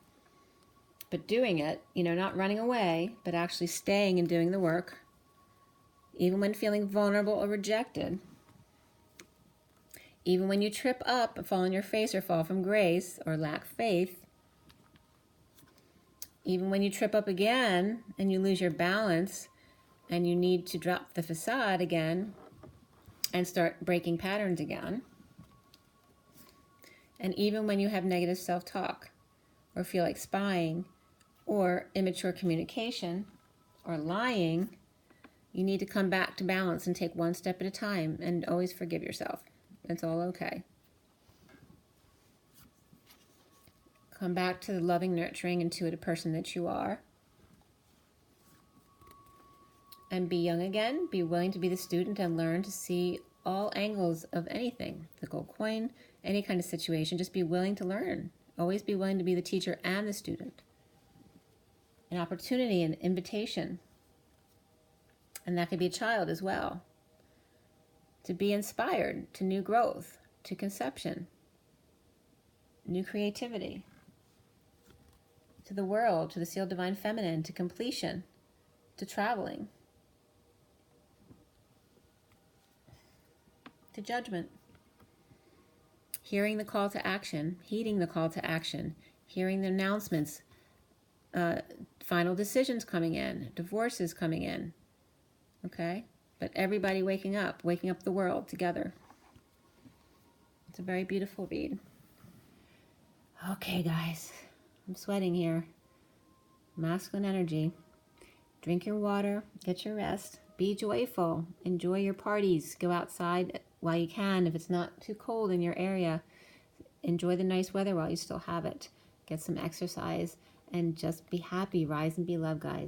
S1: but doing it, not running away, but actually staying and doing the work, even when feeling vulnerable or rejected, even when you trip up and fall on your face or fall from grace or lack faith, even when you trip up again and you lose your balance and you need to drop the facade again and start breaking patterns again, and even when you have negative self-talk or feel like spying or immature communication or lying, you need to come back to balance and take one step at a time and always forgive yourself. It's all okay. Come back to the loving, nurturing, intuitive person that you are. And be young again. Be willing to be the student and learn to see all angles of anything. The gold coin, any kind of situation. Just be willing to learn. Always be willing to be the teacher and the student. An opportunity, an invitation. And that could be a child as well. To be inspired to new growth, to conception, new creativity, to the world, to the sealed divine feminine, to completion, to traveling, to judgment. Hearing the call to action, heeding the call to action, hearing the announcements, final decisions coming in, divorces coming in, okay? But everybody waking up the world together. It's a very beautiful read. Okay, guys, I'm sweating here. Masculine energy. Drink your water, get your rest, be joyful, enjoy your parties, go outside while you can. If it's not too cold in your area, enjoy the nice weather while you still have it. Get some exercise and just be happy, rise and be loved, guys.